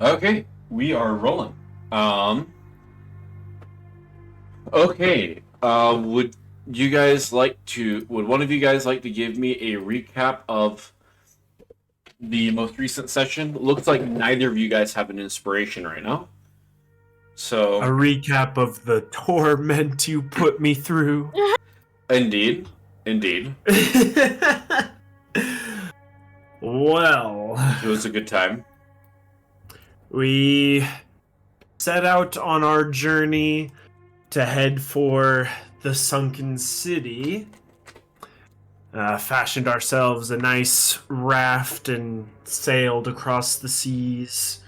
Okay, we are rolling. Okay. Would one of you guys like to give me a recap of the most recent session? Looks like neither of you guys have an inspiration right now. A So, recap of the torment you put me through. indeed. Indeed. Well, It was a good time. we set out on our journey to head for the sunken city. Fashioned ourselves a nice raft and sailed across the seas.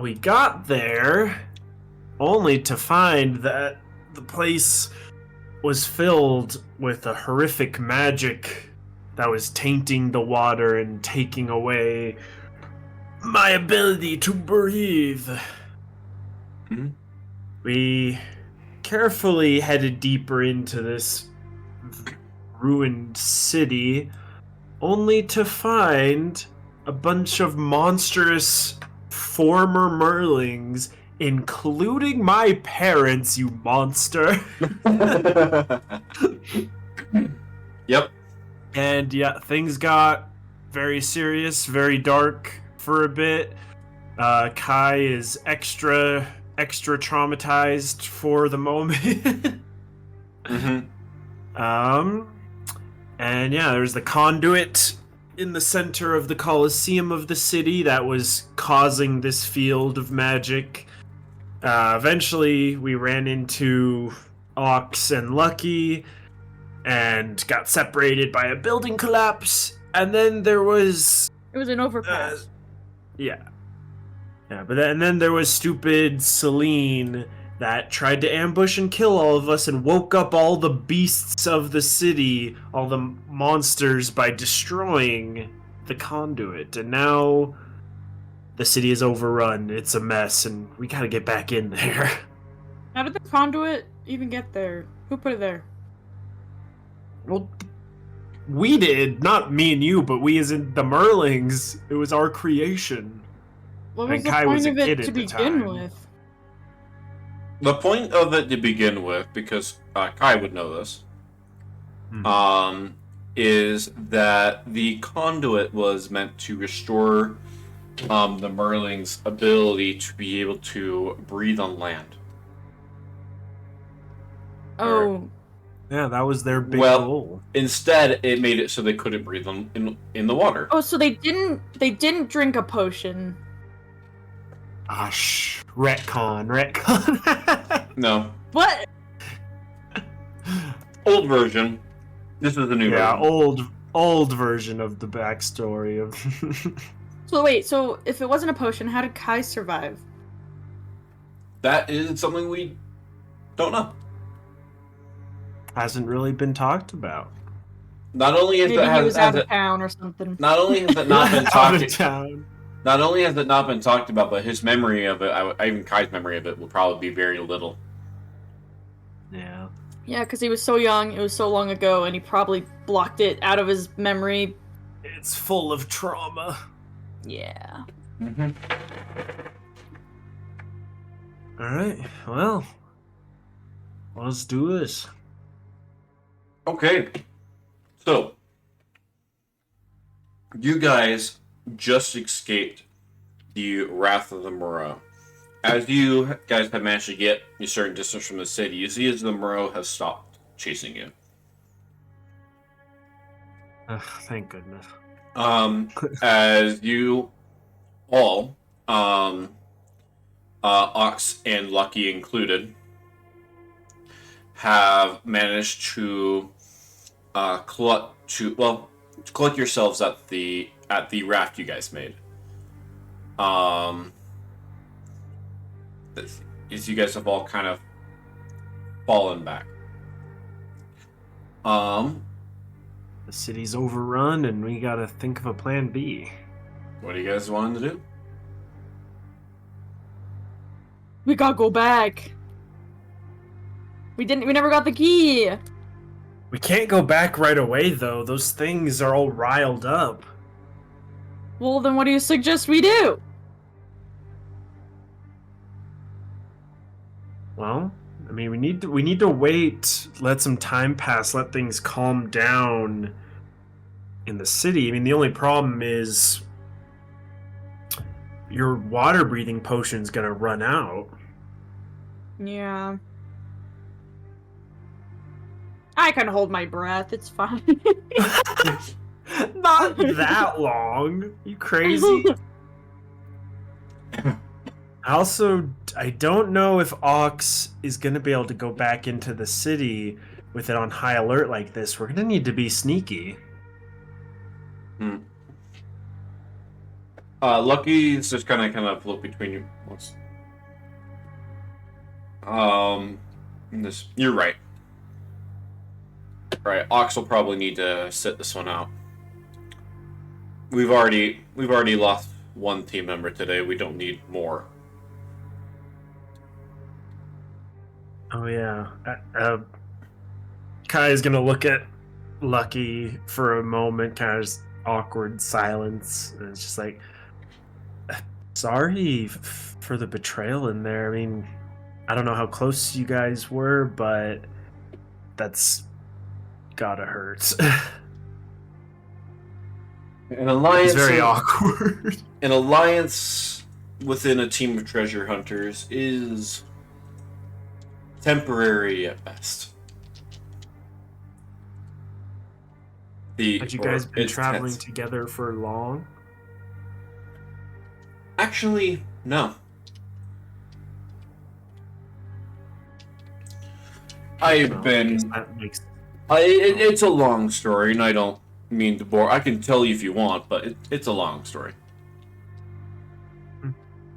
We got there only to find that the place was filled with a horrific magic that was tainting the water and taking away my ability to breathe. Mhm. We carefully headed deeper into this ruined city, only to find a bunch of monstrous former Merlings, including my parents, you monster. Yep. And yeah, things got very serious, very dark for a bit. Kai is extra traumatized for the moment. um, and yeah, there's the conduit in the center of the Colosseum of the city that was causing this field of magic. Eventually, we ran into Ox and Lucky and got separated by a building collapse. And then there was... It was an overpass. Yeah, but then there was stupid Celine that tried to ambush and kill all of us and woke up all the beasts of the city, all the monsters, by destroying the conduit. And now the city is overrun. It's a mess, and we gotta get back in there. How did the conduit even get there? Who put it there? Well, we did. Not me and you, but we as in the Merlings. It was our creation. What was And the Kai point was a of it kid to at the begin time. with? The point of it to begin with, because Kai would know this, is that the conduit was meant to restore the Merling's ability to be able to breathe on land. Oh. Yeah, that was their big goal. Instead, it made it so they couldn't breathe in the water. Oh, so they didn't drink a potion. Retcon. No. What? Old version. This is the new version. Yeah, old version of the backstory of... So wait, so if it wasn't a potion, how did Kai survive? That is something we don't know. Hasn't really been talked about. Not only is Maybe he was out of town or something. Not only has it not been out of town. Not only has it not been talked about, but his memory of it, even Kai's memory of it, will probably be very little. Yeah. Yeah, because he was so young, it was so long ago, and he probably blocked it out of his memory. It's full of trauma. Yeah. Mm-hmm. Alright, well, let's do this. Okay. So, you guys just escaped the Wrath of the Moreau. As you guys have managed to get a certain distance from the city, you see as the Moreau has stopped chasing you. Thank goodness. As you all, Ox and Lucky included, have managed to collect yourselves at the raft you guys made. As you guys have all kind of fallen back. The city's overrun, and we gotta think of a plan B. What do you guys want to do? We gotta go back. We never got the key. We can't go back right away, though. Those things are all riled up. Well, then what do you suggest we do? Well, I mean, we need to wait, let some time pass, let things calm down in the city. I mean, the only problem is your water breathing potion's gonna run out. Yeah. I can hold my breath. It's fine. Not that long. You crazy? Also, I don't know if Ox is gonna be able to go back into the city with it on high alert like this. We're gonna need to be sneaky. Lucky's just kind of float between you. You're right. Right, Ox will probably need to sit this one out. We've already lost one team member today. We don't need more. Oh yeah. Kai is gonna look at Lucky for a moment, kind of just awkward silence, and it's just like, sorry for the betrayal in there. I mean, I don't know how close you guys were, but that's gotta hurt. An alliance. It's very awkward. An alliance within a team of treasure hunters is temporary at best. Had you guys been traveling together for long? Actually, no. It's a long story, and I don't mean to bore. I can tell you if you want, but it's a long story.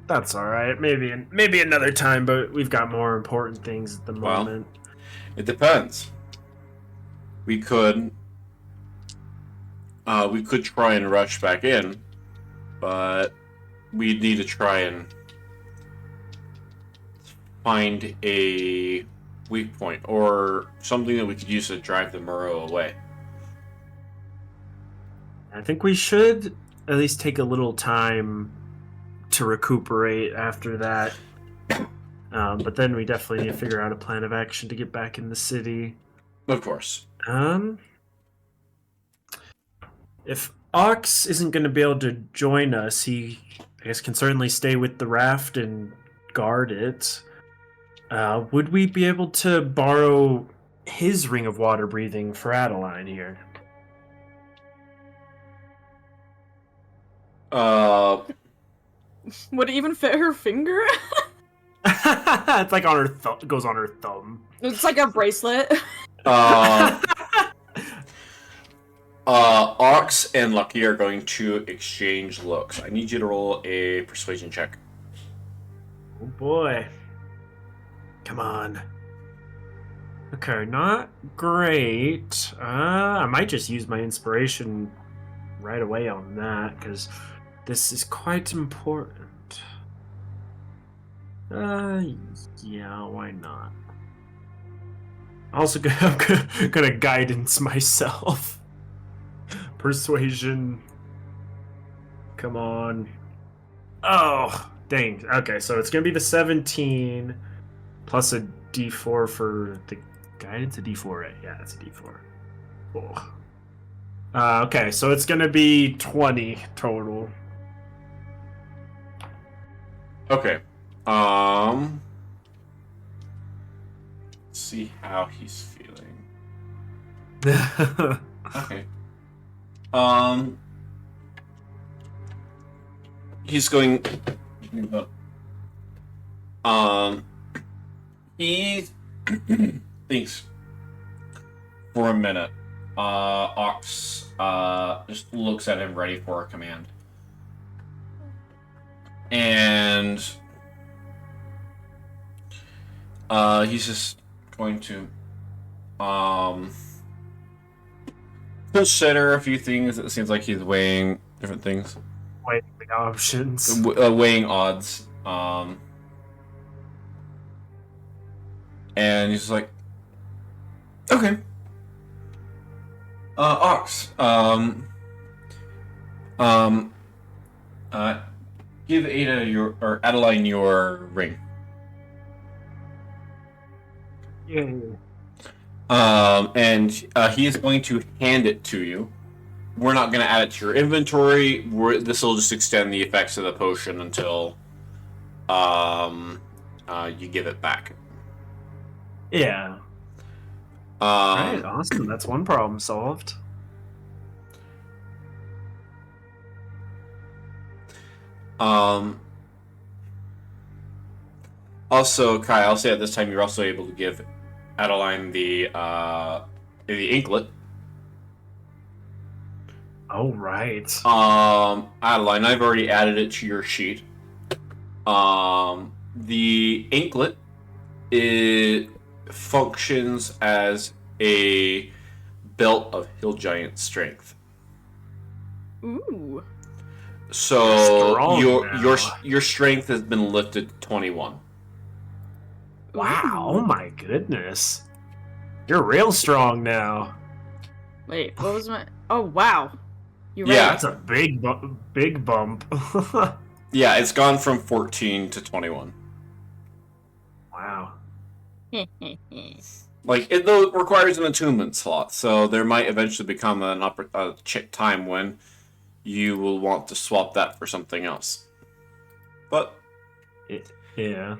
That's all right. Maybe another time, but we've got more important things at the moment. It depends. We could try and rush back in, but we need to try and find a weak point or something that we could use to drive the Moreau away. I think we should at least take a little time to recuperate after that. But then we definitely need to figure out a plan of action to get back in the city. Of course. If Ox isn't going to be able to join us, he, I guess, can certainly stay with the raft and guard it. Would we be able to borrow his ring of water breathing for Adeline here? Would it even fit her finger? It's like on her goes on her thumb. It's like a bracelet. Ox and Lucky are going to exchange looks. I need you to roll a persuasion check. Oh boy. Come on. Okay, not great. I might just use my inspiration right away on that, because this is quite important. Yeah, why not? Also, I'm gonna guidance myself. Persuasion. Come on. Oh, dang. Okay, so it's gonna be the 17 plus a d4 for the guidance. A d4, right? Yeah, it's a d4. Oh. Okay, so it's gonna be 20 total. Okay. Let's see how he's feeling. Okay. He's going. He thinks for a minute. Ox just looks at him, ready for a command, and he's just going to consider a few things. It seems like he's weighing different things. Weighing the options. Weighing odds. And he's like, okay. Ox. Give Adeline your ring. Yay. And he is going to hand it to you. We're not going to add it to your inventory. This will just extend the effects of the potion until you give it back. Yeah. Right, awesome. That's one problem solved. Also, Kai, I'll say at this time you're also able to give Adeline the inklet. Oh, right. Adeline, I've already added it to your sheet. The inklet, it functions as a belt of hill giant strength. Ooh. So Strong your strength has been lifted to 21. Wow, oh my goodness. You're real strong now. Wait, what was my... Oh, wow. You're right. Yeah. That's a big bump. Yeah, it's gone from 14 to 21. Wow. Like, it though it requires an attunement slot, so there might eventually become a time when you will want to swap that for something else. But... Yeah.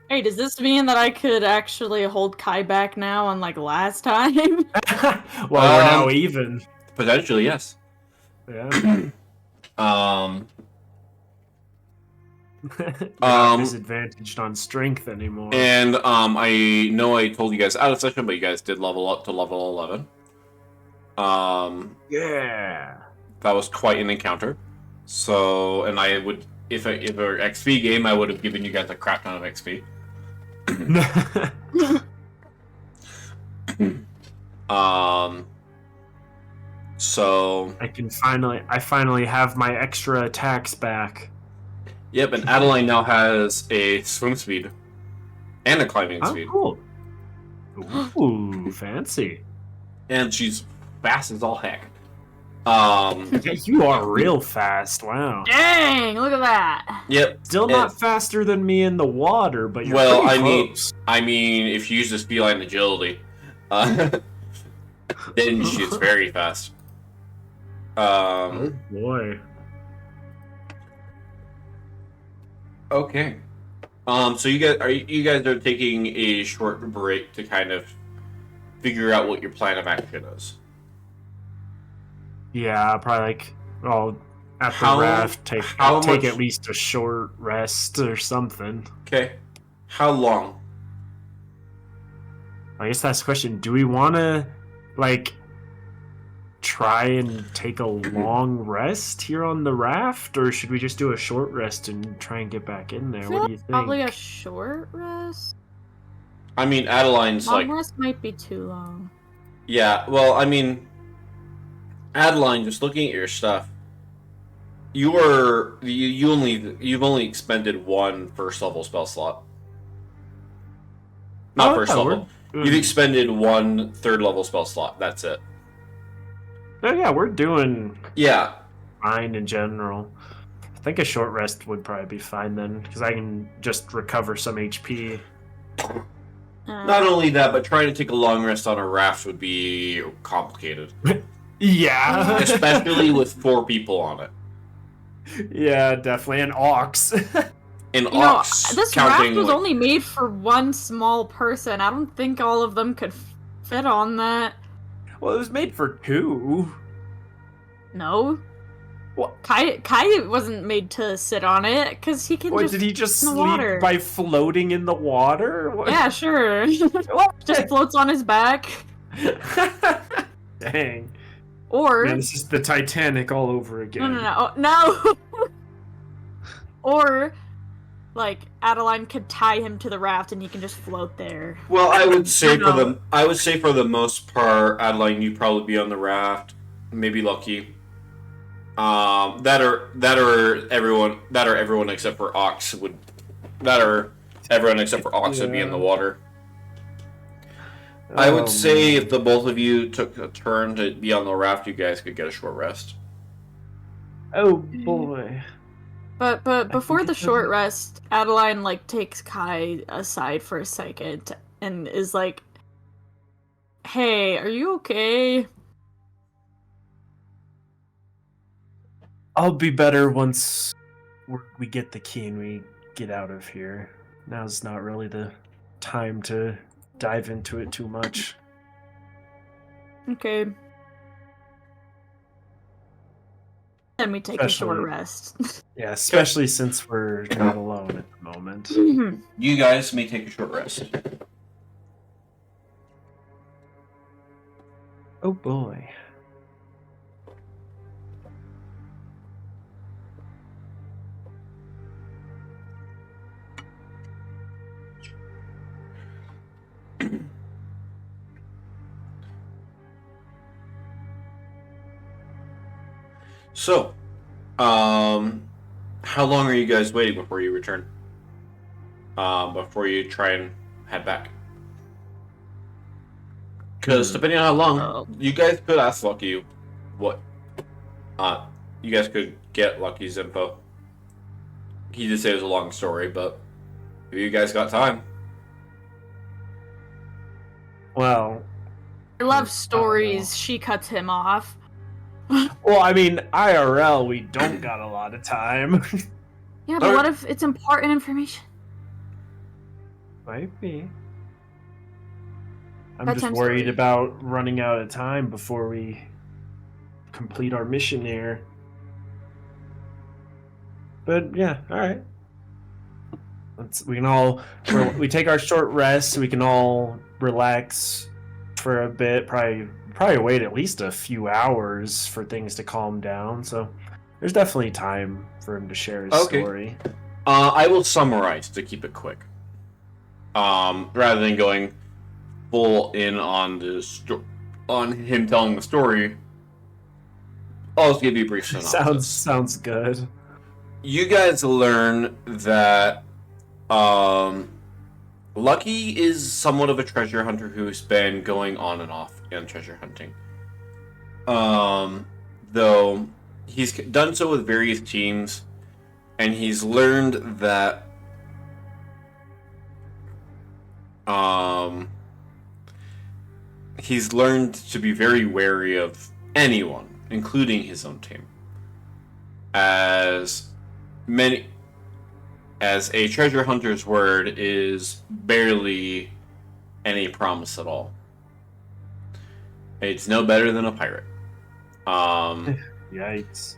Hey, does this mean that I could actually hold Kai back now, unlike last time? Well, we're now even. Potentially, yes. Yeah. You're not disadvantaged on strength anymore. And I know I told you guys out of session, but you guys did level up to level 11. Yeah. That was quite an encounter. So, and I would, if it were XP game, I would have given you guys a crap ton of XP. So I finally have my extra attacks back. Yep, and Adeline now has a swim speed and a climbing speed. Cool. Ooh, fancy. And she's fast as all heck. You are real fast. Wow. Dang, look at that. Yep. Still not faster than me in the water, but you're well, pretty close. I mean, if you use this feline agility, then she's very fast. Oh boy. Okay. So you guys are taking a short break to kind of figure out what your plan of action is. Yeah, probably at the raft, take at least a short rest or something. Okay. How long? I guess that's the question. Do we want to, try and take a long rest here on the raft, or should we just do a short rest and try and get back in there? What do you think? Probably a short rest. I mean, Adeline's long rest might be too long. Yeah, well, I mean, Adeline, just looking at your stuff, you've only expended one first level spell slot. Not first level. You've expended one third level spell slot. That's it. Oh yeah, we're doing fine in general. I think a short rest would probably be fine then, because I can just recover some HP. Not only that, but trying to take a long rest on a raft would be complicated. Yeah. Especially with 4 people on it. Yeah, definitely. An ox. This raft was only made for one small person. I don't think all of them could fit on that. Well, it was made for 2. No. What? Kai wasn't made to sit on it, because he can did he just sleep by floating in the water? What? Yeah, sure. Just floats on his back. Dang. Or... Man, this is the Titanic all over again. No. Or... Adeline could tie him to the raft and he can just float there. Well, I would say for the most part, Adeline, you'd probably be on the raft. Maybe Lucky. That are everyone except for Ox would be in the water. I would say if the both of you took a turn to be on the raft, you guys could get a short rest. Oh boy. But before the short rest, Adeline like takes Kai aside for a second and is like, "Hey, are you okay?" I'll be better once we get the key and we get out of here. Now's not really the time to dive into it too much. Okay. Then we take a short rest. Yeah, especially since we're not alone at the moment. You guys may take a short rest. Oh boy. So, how long are you guys waiting before you return? Before you try and head back? Because depending on how long, you guys could ask Lucky what. You guys could get Lucky's info. He did say it was a long story, but if you guys got time. Well, I love stories. She cuts him off. Well, I mean, IRL, we don't got a lot of time. Yeah, but what if it's important information? Might be. I'm just worried about running out of time before we complete our mission here. But yeah, all right. We take our short rest. We can all relax for a bit. Probably wait at least a few hours for things to calm down. So there's definitely time for him to share his story. I will summarize to keep it quick. Rather than going full in on on him telling the story, I'll just give you a brief synopsis. Sounds good. You guys learn that Lucky is somewhat of a treasure hunter who's been going on and off in treasure hunting. Though he's done so with various teams, and he's learned that he's learned to be very wary of anyone, including his own team. As a treasure hunter's word is barely any promise at all. It's no better than a pirate. Yikes.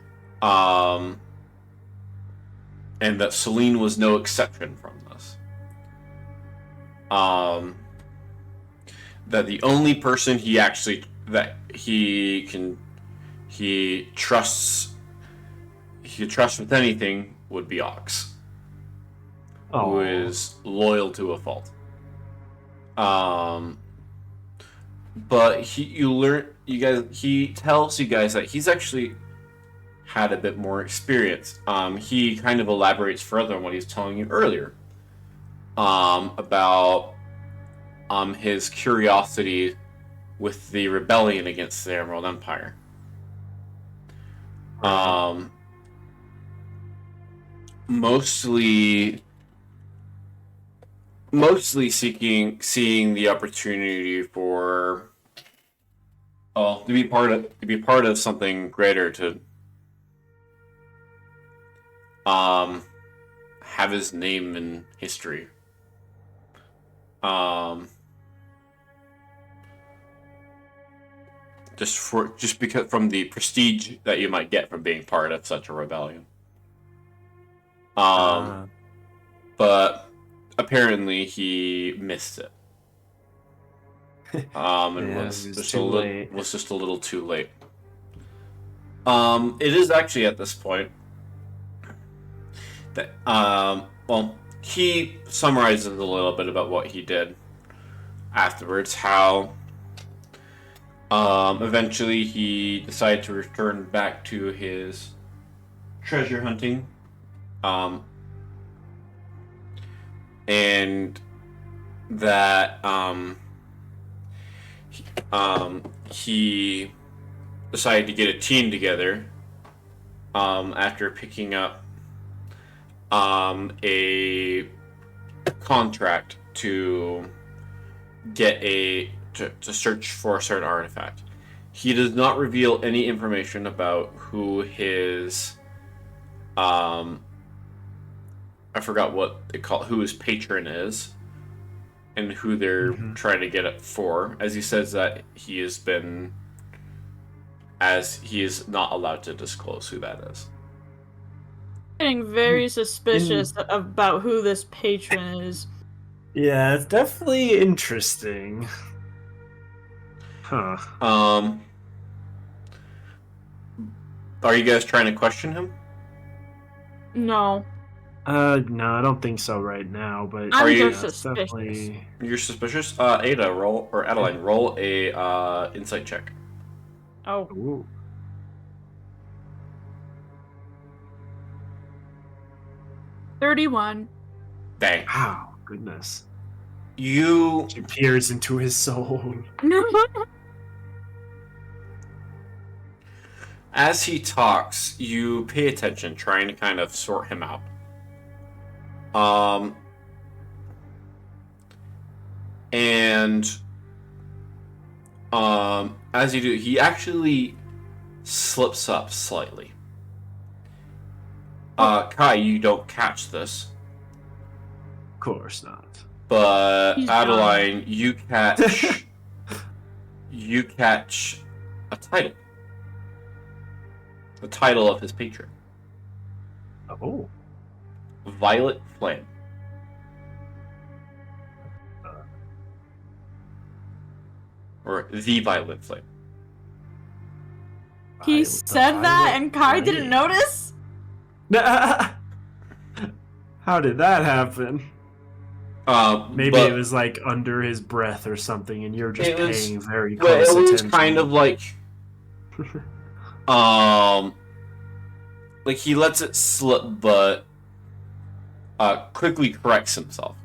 And that Celine was no exception from this. That the only person he trusts with anything would be Ox. Who is loyal to a fault. But he tells you guys that he's actually had a bit more experience. He kind of elaborates further on what he was telling you earlier. About his curiosity with the rebellion against the Emerald Empire. Mostly seeing the opportunity for to be part of something greater, to have his name in history. Just because from the prestige that you might get from being part of such a rebellion. But apparently he missed it. And was just a little too late. It is actually at this point that he summarizes a little bit about what he did afterwards, how eventually he decided to return back to his treasure hunting, and that he decided to get a team together after picking up a contract to to search for a certain artifact. He does not reveal any information about who his I forgot what they call who his patron is and who they're trying to get it for, as he says that he has been as he is not allowed to disclose who that is. Getting very suspicious about who this patron is. Yeah, it's definitely interesting. Huh. Are you guys trying to question him? No. No, I don't think so right now, but I'm you- just suspicious. You're suspicious? Ada, Adeline, roll a insight check. Oh. Ooh. 31. Dang. Wow, goodness. You She peers into his soul. As he talks, you pay attention, trying to kind of sort him out. And as you do, he actually slips up slightly. Kai, you don't catch this, Of course not. but He's Adeline, you catch a title. The title of his patron. Oh. Violet Flame. Or the Violet Flame. He said that and Kai didn't notice? How did that happen? Maybe but it was like under his breath or something, and you're just it was- paying very well, close it was attention. kind of like like he lets it slip, but quickly corrects himself,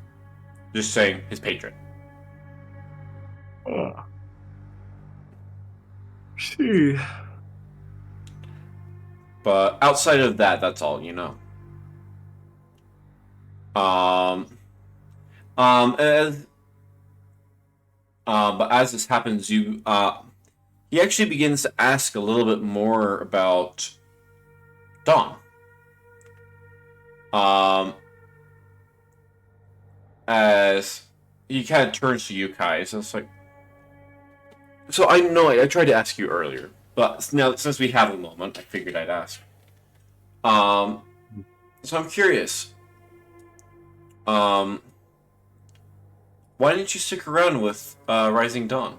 just saying his patron. Gee. But outside of that, that's all you know. But as this happens, he actually begins to ask a little bit more about Dawn. As he kind of turns to you, Kai, so it's like, so I know I tried to ask you earlier, but now since we have a moment, I figured I'd ask. So I'm curious. Why didn't you stick around with Rising Dawn?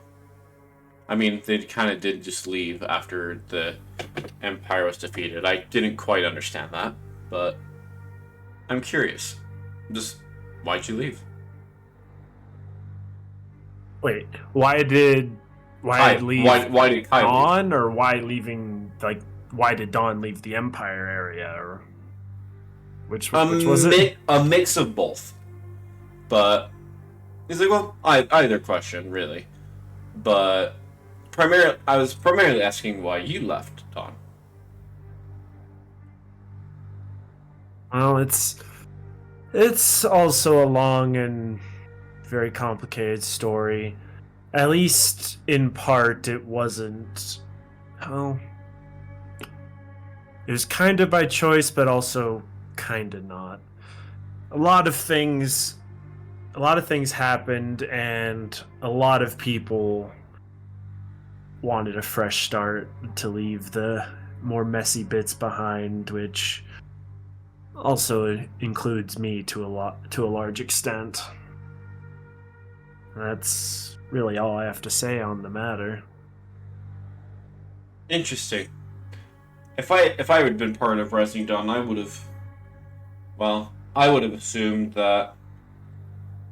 I mean, they kind of did just leave after the Empire was defeated. I didn't quite understand that, but I'm curious. Just why'd you leave? Wait, why did leave Why did Kai leave? Dawn, or why leaving? Like, why did Dawn leave the Empire area, or which was it? A mix of both. But he's like, well, either question really. But I was primarily asking why you left Dawn. Well, it's also a long and very complicated story. At least in part, it wasn't. Well, it was kind of by choice, but also kind of not. A lot of things happened, and a lot of people wanted a fresh start to leave the more messy bits behind, which also includes me to a large extent. That's really all I have to say on the matter. Interesting. If I had been part of Rising Dawn, I would have assumed that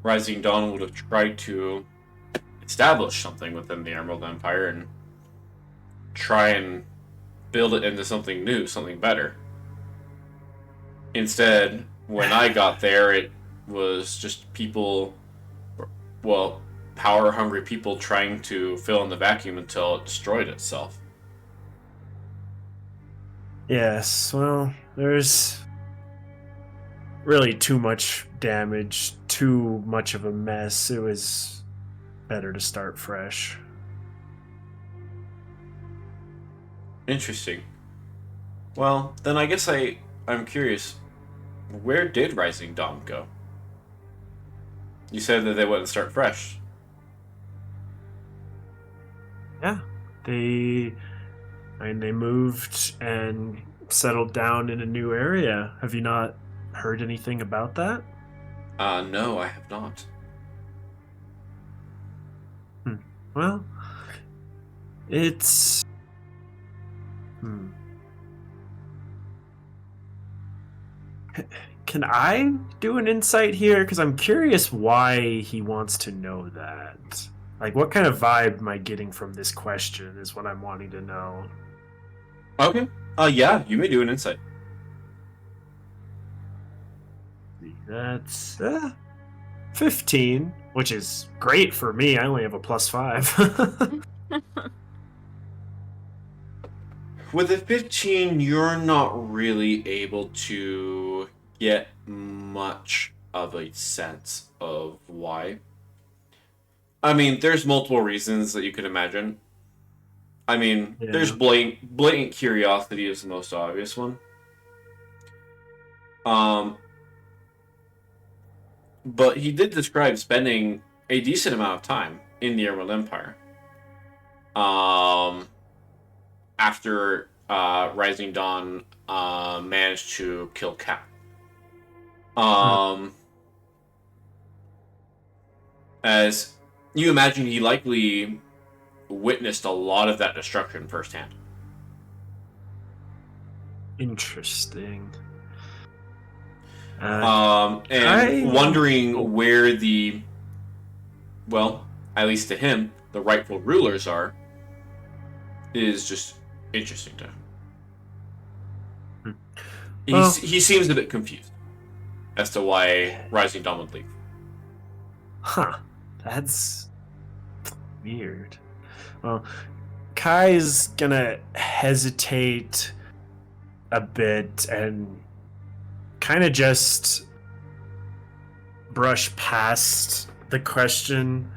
Rising Dawn would have tried to establish something within the Emerald Empire and try and build it into something new, something better. Instead, when I got there, it was just people, well, power-hungry people trying to fill in the vacuum until it destroyed itself. Yes, well, there's really too much damage, too much of a mess. It was better to start fresh. Interesting. Well, then I guess I'm curious. Where did Rising Dawn go? You said that they wouldn't start fresh. Yeah, they they moved and settled down in a new area. Have you not heard anything about that? No, I have not. Hmm. Well, it's hmm. Can I do an insight here? Because I'm curious why he wants to know that. Like, what kind of vibe am I getting from this question is what I'm wanting to know. Okay. Yeah, you may do an insight. That's 15, which is great for me. I only have a +5. With a 15, you're not really able to get much of a sense of why. I mean, there's multiple reasons that you could imagine. I mean, there's Yeah. blatant curiosity is the most obvious one. Um, but he did describe spending a decent amount of time in the Emerald Empire. Um, after Rising Dawn managed to kill Cap. Hmm. Um, as you imagine, he likely witnessed a lot of that destruction firsthand. Interesting. Uh, And wondering where well, at least to him, the rightful rulers are, is just interesting to him. Hmm. Well, He seems a bit confused as to why Rising Dawn would leave. huh. That's weird. Well, Kai's gonna hesitate a bit and kind of just brush past the question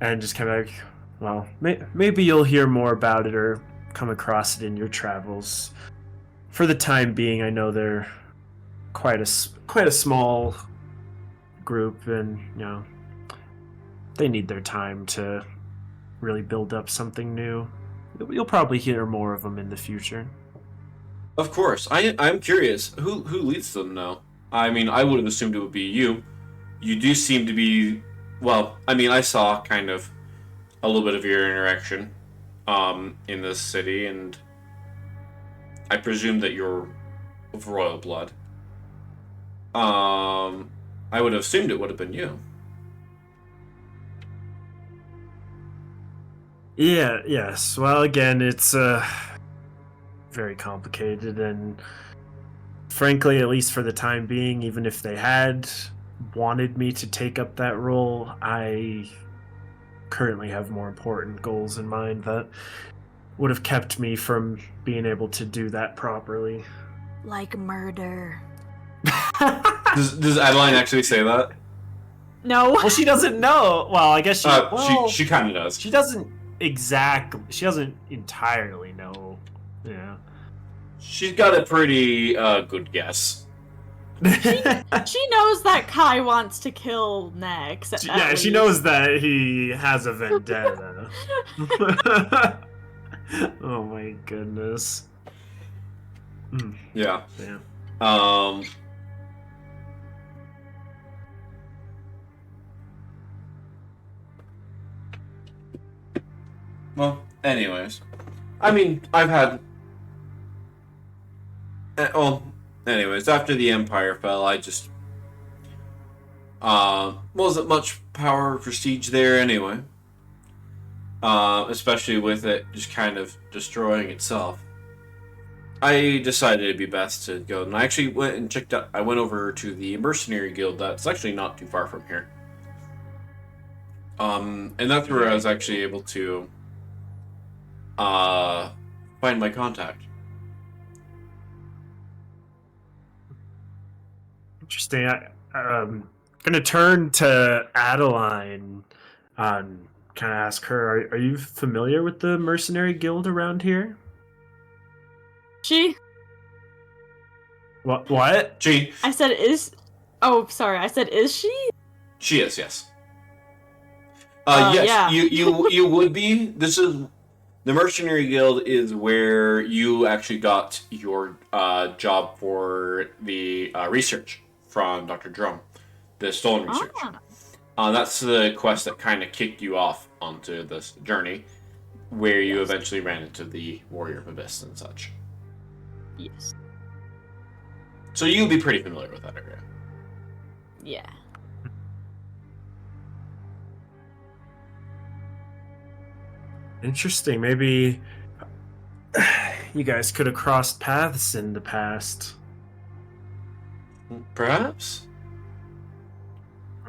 and just kind of like, well, maybe you'll hear more about it or come across it in your travels. For the time being, I know they're quite a small group, and they need their time to really build up something new. You'll probably hear more of them in the future. Of course, I'm curious who leads them now. I mean, I would have assumed it would be you. You do seem to be, well. I mean, I saw kind of a little bit of your interaction, in this city, and I presume that you're of royal blood. Um, I would have assumed it would have been you. Yeah, yes. Well, again, it's very complicated, and frankly, at least for the time being, even if they had wanted me to take up that role, I currently have more important goals in mind that would have kept me from being able to do that properly. Like murder. Does Adeline actually say that? No. Well, she doesn't know. Well, I guess She kind of does. she doesn't exactly. She doesn't entirely know. Yeah. She's got a pretty good guess. She knows that Kai wants to kill Nex. Yeah, she knows that he has a vendetta. Oh my goodness. Yeah. Yeah. Um. Well, anyways, I mean, I've had. Well, anyways, after the Empire fell, I just wasn't much power or prestige there anyway. Especially with it just kind of destroying itself. I decided it'd be best to go, and I actually went and checked out. I went over to the mercenary guild that's actually not too far from here. And that's where I was actually able to find my contact. Interesting. Gonna turn to Adeline. Kind of ask her, are you familiar with the mercenary guild around here? She? What? She I said is. Oh, sorry. I said is she? is, yes. Yes, Yeah. you would be. This is the mercenary guild is where you actually got your job for the research from Dr. Drum, the stolen research. That's the quest that kind of kicked you off onto this journey, where you eventually ran into the Warrior of Abyss and such. Yes. So you'd be pretty familiar with that area. Yeah. Interesting. Maybe you guys could have crossed paths in the past. Perhaps.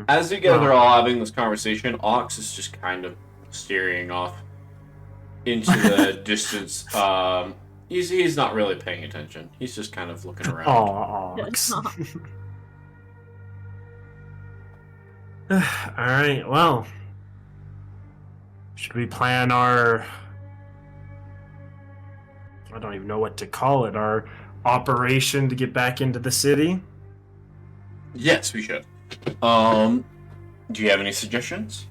As you guys are all having this conversation, Ox is just kind of staring off into the distance. He's not really paying attention. He's just kind of looking around. Ox. All right. Well, should we plan our? I don't even know what to call it. Our operation to get back into the city. Yes, we should. Do you have any suggestions?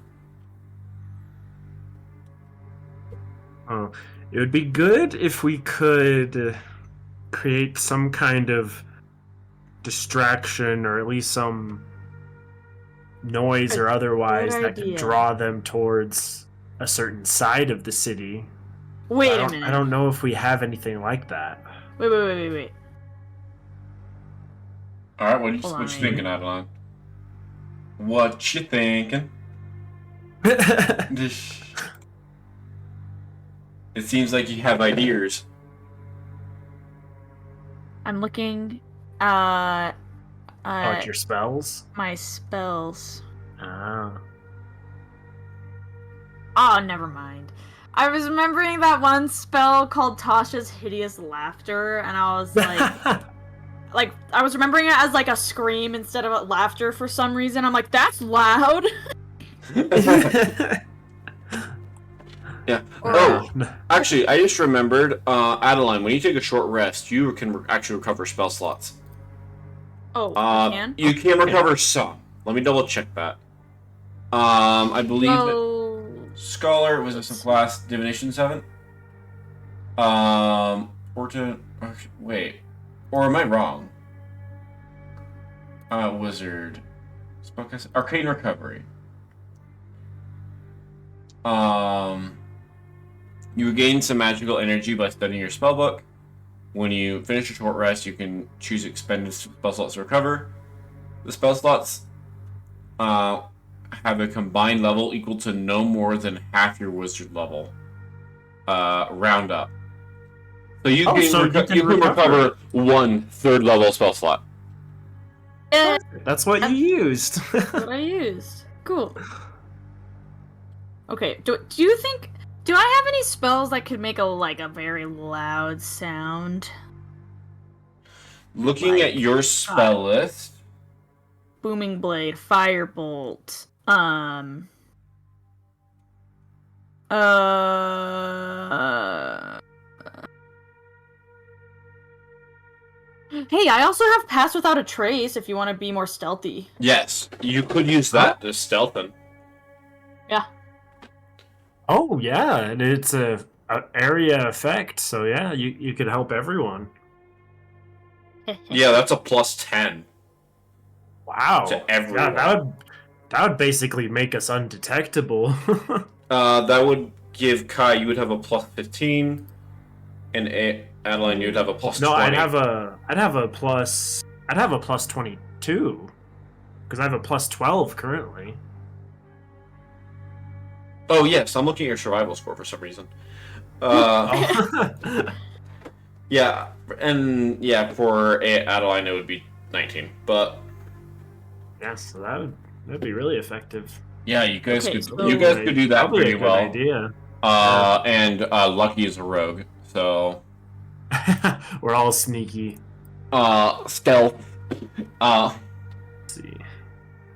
It would be good if we could create some kind of distraction, or at least some noise or otherwise that could draw them towards a certain side of the city. Wait a minute. I don't know if we have anything like that. Wait. All right, what you thinking, Adeline? What you thinking? It seems like you have ideas. I'm looking at your spells? my spells. Ah. Oh, never mind. I was remembering that one spell called Tasha's Hideous Laughter, and I was like, I was remembering it as like a scream instead of a laughter for some reason. I'm like, that's loud. Yeah. Oh, actually, I just remembered, Adeline, when you take a short rest, you can actually recover spell slots. Oh, you can? You can recover some. Let me double check that. I believe that Scholar was a subclass Divination 7. Wait. Or am I wrong? Wizard. Spellcast Arcane Recovery. You regain some magical energy by studying your spellbook. When you finish your short rest, you can choose expended spell slots to recover. The spell slots have a combined level equal to no more than half your wizard level. Round up. So you can recover 1/3 level spell slot. That's what you used. That's what I used. Cool. Okay, do you think... Do I have any spells that could make a very loud sound? Looking at your spell list... Booming Blade, Firebolt, Hey, I also have Pass Without a Trace if you want to be more stealthy. Yes, you could use that to stealthen. Yeah. Oh, yeah, and it's a area effect, so yeah, you could help everyone. Yeah, that's a +10. Wow. To everyone. Yeah, that would basically make us undetectable. That would give Kai, you would have a +15, and Adeline, you would have a +20. No, I'd have a +22, because I have a +12 currently. Oh yes, I'm looking at your survival score for some reason. Yeah, and yeah, for Adeline it would be 19, but yeah, so that'd be really effective. Yeah, you guys could So do that pretty well. Idea. And Lucky is a rogue, so we're all sneaky. Stealth.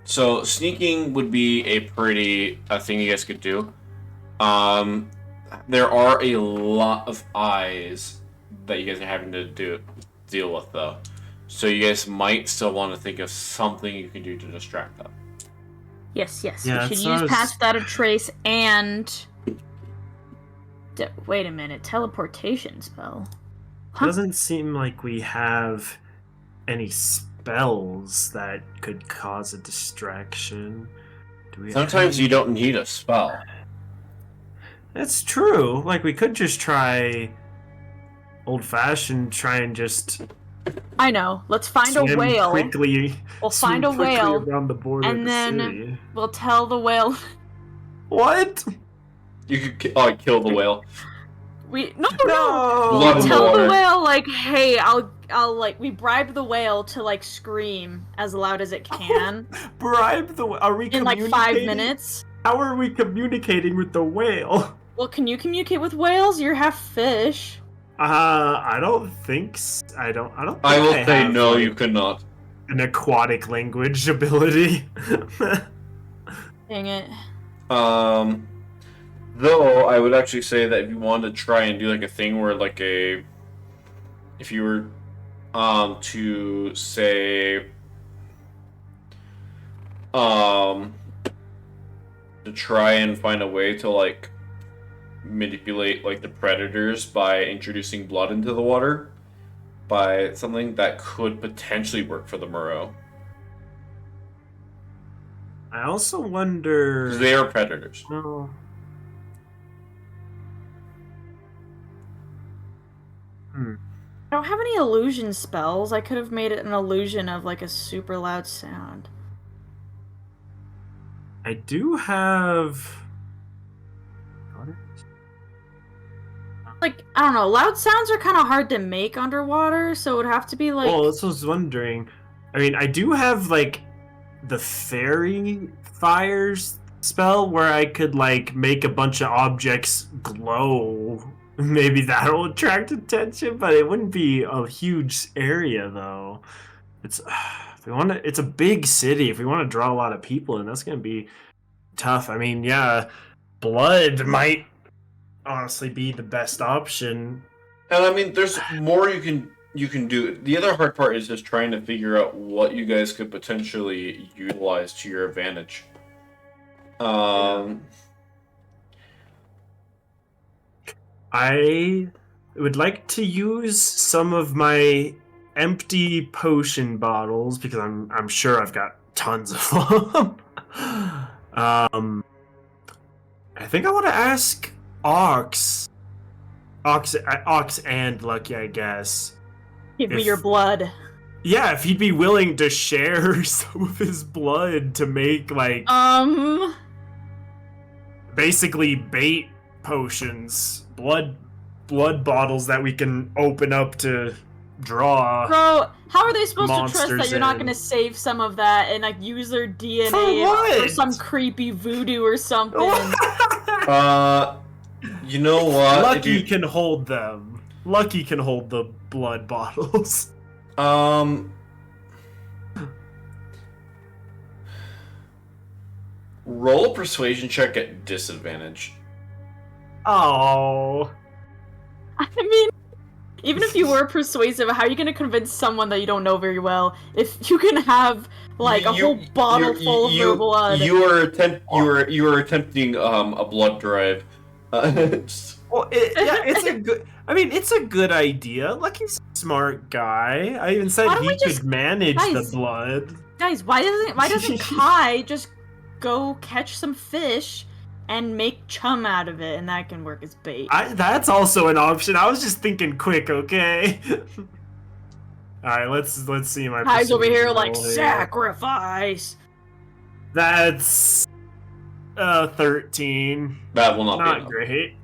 So sneaking would be a thing you guys could do. There are a lot of eyes that you guys are having to deal with though. So you guys might still want to think of something you can do to distract them. Yes. Yeah, We should so I use was- Pass Without a Trace and. Wait a minute, teleportation spell. Huh? Doesn't seem like we have any spells that could cause a distraction. Do we Sometimes you don't need a spell. That's true. Like, we could just try old-fashioned, try and just I know. Let's find a swim whale. quickly. We'll swim find a quickly whale, around the border and of the then city. we'll tell the whale. What? You could kill the whale. No. Blood in the Tell the water. whale like, hey, I'll like we bribe the whale to like scream as loud as it can Bribe the. Are we in like 5 communicating? minutes. How are we communicating with the whale? Well, can you communicate with whales? You're half fish. I don't think. I don't. Think I will say have, no, like, you could not. an aquatic language ability. Dang it. Though I would actually say that if you wanted to try and do like a thing where if you were to say to try and find a way to like manipulate like the predators by introducing blood into the water by something that could potentially work for the Murrow. I also wonder. 'Cause they are predators. Oh. I don't have any illusion spells. I could have made it an illusion of like a super loud sound. I do have. Like, I don't know, loud sounds are kind of hard to make underwater, so it would have to be like. Well, that's what I was wondering. I mean, I do have like the fairy fires spell where I could like make a bunch of objects glow. Maybe that'll attract attention, but it wouldn't be a huge area though. It's if we want to. It's a big city. If we want to draw a lot of people in, that's gonna be tough. I mean, yeah, blood might honestly be the best option. And I mean, there's more you can do. The other hard part is just trying to figure out what you guys could potentially utilize to your advantage. I would like to use some of my empty potion bottles because I'm sure I've got tons of them. I think I want to ask Ox and Lucky, I guess. Give me if- your blood. Yeah, if he'd be willing to share some of his blood to make like basically bait potions, blood bottles that we can open up to draw. Bro, how are they supposed to trust that monsters you're not in. gonna save some of that and like use their DNA For what? or some creepy voodoo or something? You know what? Lucky can hold them. Lucky can hold the blood bottles. Roll a persuasion check at disadvantage. Oh. I mean, even if you were persuasive, how are you gonna convince someone that you don't know very well if you can have like a whole bottle full of their blood? You are attempting a blood drive. Well, it's a good. I mean, it's a good idea. Lucky's a smart guy. I even said Why don't he we just- could manage Guys. the blood. Guys, why doesn't Kai just go catch some fish and make chum out of it, and that can work as bait? That's also an option. I was just thinking quick, okay? All right, let's see my. Kai's over here persuasion like roll here. sacrifice. That's 13. That will not be Not enough. great.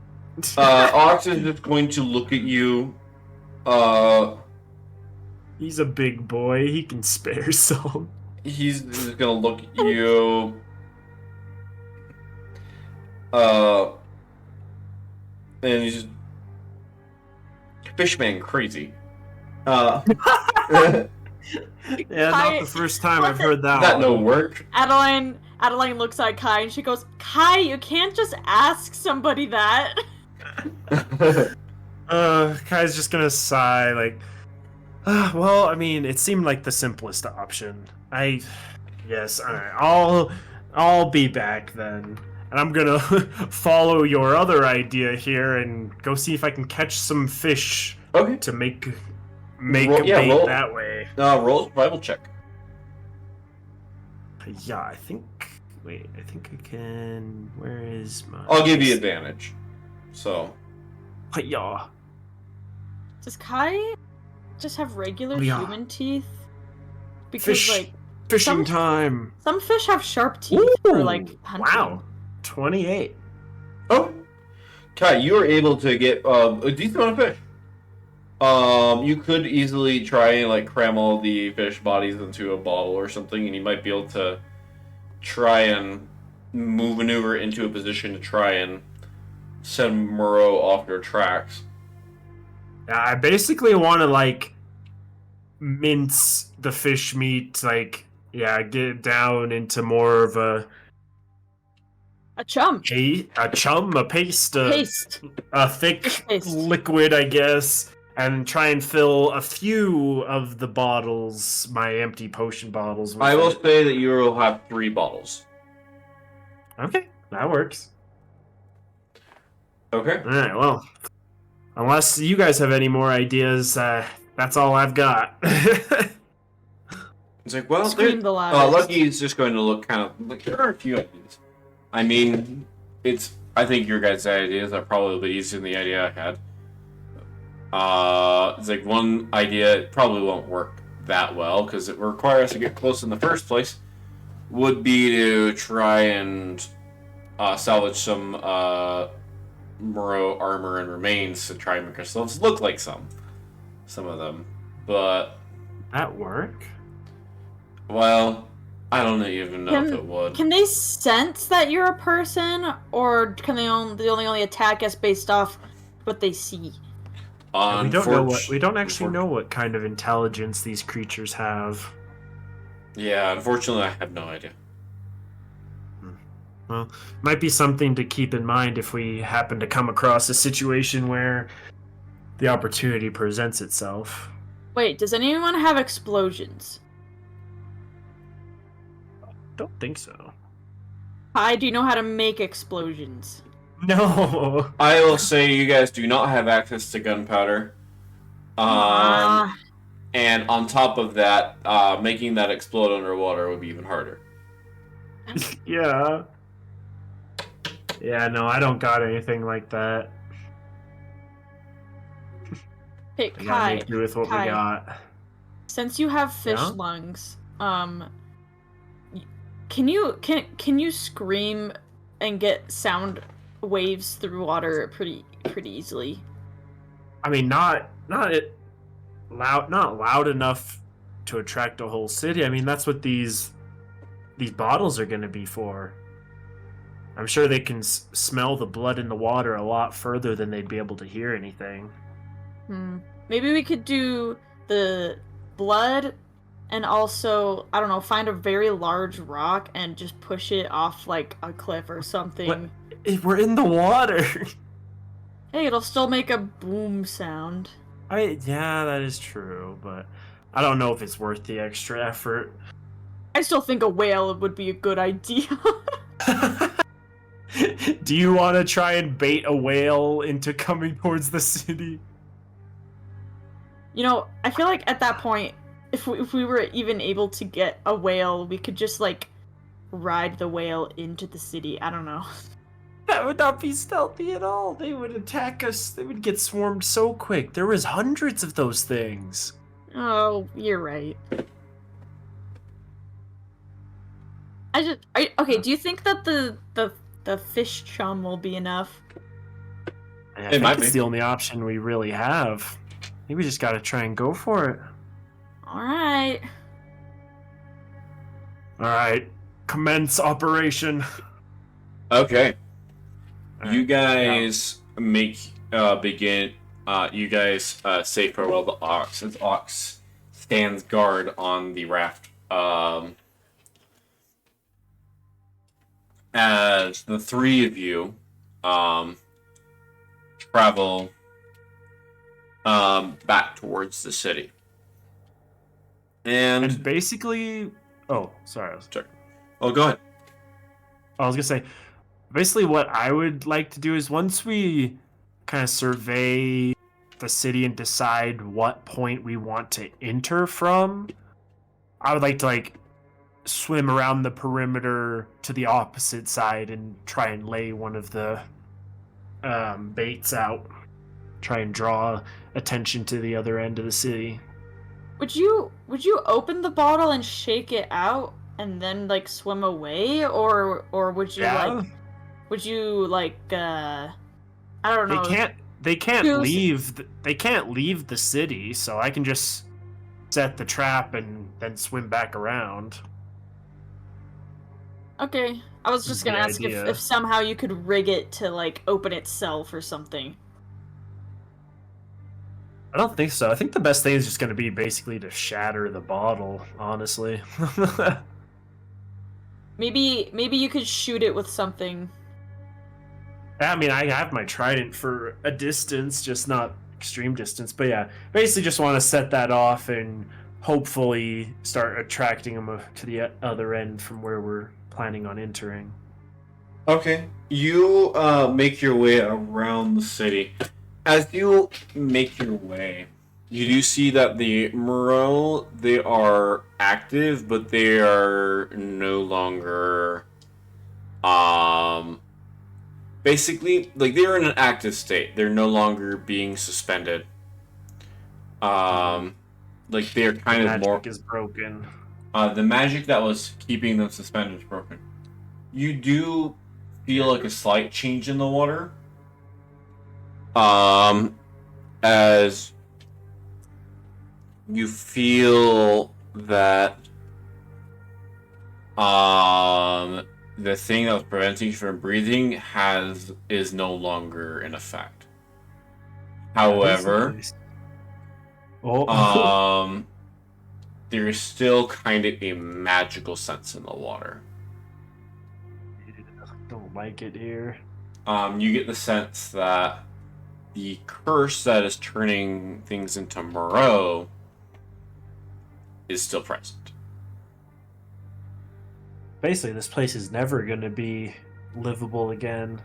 Ox is just going to look at you. He's a big boy. He can spare some. He's just gonna look at you. And he's just, Fishman crazy. Yeah, not the first time I've heard that That one. no work. Adeline looks at Kai and she goes, Kai, you can't just ask somebody that. Kai's just gonna sigh, like, well, I mean, it seemed like the simplest option. Yes, alright, I'll be back then. And I'm gonna follow your other idea here and go see if I can catch some fish Okay. to make Roll- a yeah, bait roll. that way. Roll a survival check. Yeah, I think I can. Where is my? I'll give you advantage. So. Yeah. Does Kai just have regular Yeah. human teeth? Because Fish. like Fishing time. some fish have sharp teeth for like hunting. Wow. 28. Oh. Kai, you were able to get a decent amount of fish. You could easily try and like cram all the fish bodies into a bottle or something, and you might be able to try and maneuver into a position to try and send Moreau off your tracks. I basically want to like mince the fish meat, like get it down into more of a chum. a chum, a paste, Paste. a thick Fish paste. liquid, I guess, and try and fill a few of the bottles, my empty potion bottles. With I will it. say that you will have 3 bottles. Okay, that works. Okay. All right, well, unless you guys have any more ideas, that's all I've got. It's like, well, Scream the loudest. Lucky is just going to look kind of like there are a few ideas. I mean, I think your guys' ideas are probably easier than the idea I had. It's like one idea probably won't work that well because it requires us to get close in the first place. Would be to try and salvage some Moreau armor and remains to try and make ourselves look like some of them, but that work? well, I don't even know if it would. Can they sense that you're a person, or can they only attack us based off what they see? We don't actually know what kind of intelligence these creatures have. Yeah, unfortunately, I have no idea. Well, might be something to keep in mind if we happen to come across a situation where the opportunity presents itself. Wait, does anyone have explosions? Don't think so. Hi, do you know how to make explosions? No. I will say you guys do not have access to gunpowder. And on top of that, making that explode underwater would be even harder. Yeah. Yeah, no, I don't got anything like that. Hey, I gotta Kai, make do with what we got. since you have fish Yeah? lungs, can you scream and get sound waves through water pretty easily? I mean, not loud enough to attract a whole city. I mean, that's what these bottles are going to be for. I'm sure they can smell the blood in the water a lot further than they'd be able to hear anything. Maybe we could do the blood and also, I don't know, find a very large rock and just push it off like a cliff or something. What? We're in the water. Hey, it'll still make a boom sound. Yeah, that is true, but I don't know if it's worth the extra effort. I still think a whale would be a good idea. Do you want to try and bait a whale into coming towards the city? You know, I feel like at that point, if we were even able to get a whale, we could just, like, ride the whale into the city. I don't know. That would not be stealthy at all. They would attack us. They would get swarmed so quick. There was hundreds of those things. Oh, you're right. Okay, do you think that the fish chum will be enough? I think might it's be. the only option we really have. I think we just gotta try and go for it. Alright. Alright. Commence operation. Okay. Alright, You guys begin. You guys say farewell to Ox. As Ox stands guard on the raft. As the three of you travel back towards the city. And basically... Oh, sorry. Sorry. Oh, go ahead. I was going to say, basically what I would like to do is once we kind of survey the city and decide what point we want to enter from, I would like to, like, swim around the perimeter to the opposite side and try and lay one of the baits out. Try and draw attention to the other end of the city. Would you open the bottle and shake it out and then like swim away, or would you like I don't know. They can't leave the city, so I can just set the trap and then swim back around. Okay. I was just gonna ask if somehow you could rig it to like open itself or something. I don't think so. I think the best thing is just going to be basically to shatter the bottle, honestly. Maybe you could shoot it with something. I mean, I have my trident for a distance, just not extreme distance. But yeah, basically just want to set that off and hopefully start attracting them to the other end from where we're planning on entering. Okay. You make your way around the city. As you make your way, you do see that the Moreau, they are active, but they are no longer, basically, like, they're in an active state. They're no longer being suspended. Like, they're kind of more... magic is broken. The magic that was keeping them suspended is broken. You do feel like a slight change in the water. As you feel that the thing that was preventing you from breathing is no longer in effect. However, there is still kind of a magical sense in the water. Don't like it here. You get the sense that the curse that is turning things into Moreau is still present. Basically, this place is never going to be livable again.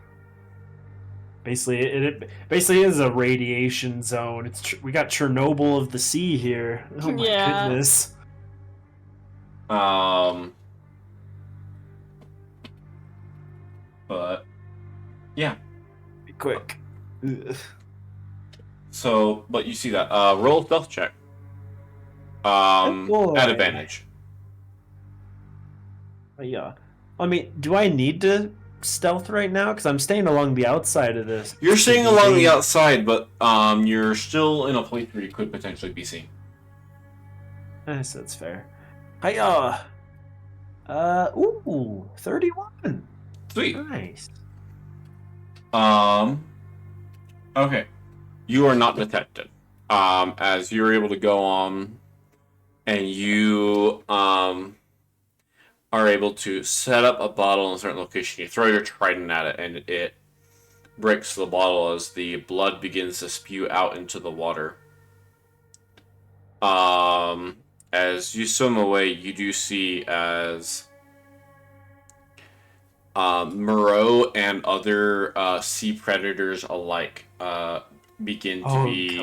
Basically, it basically is a radiation zone. We got Chernobyl of the sea here. Oh my goodness. But yeah, be quick. Ugh. So, but you see that. Roll a stealth check. At advantage. Yeah. I mean, do I need to stealth right now? Because I'm staying along the outside of this. You're staying along the outside, but you're still in a place where you could potentially be seen. Yes, that's fair. Ooh, 31. Sweet. Nice. Okay. You are not detected. As you're able to go on, and you are able to set up a bottle in a certain location. You throw your trident at it, and it breaks the bottle as the blood begins to spew out into the water. As you swim away, you do see as Moreau and other sea predators alike begin to be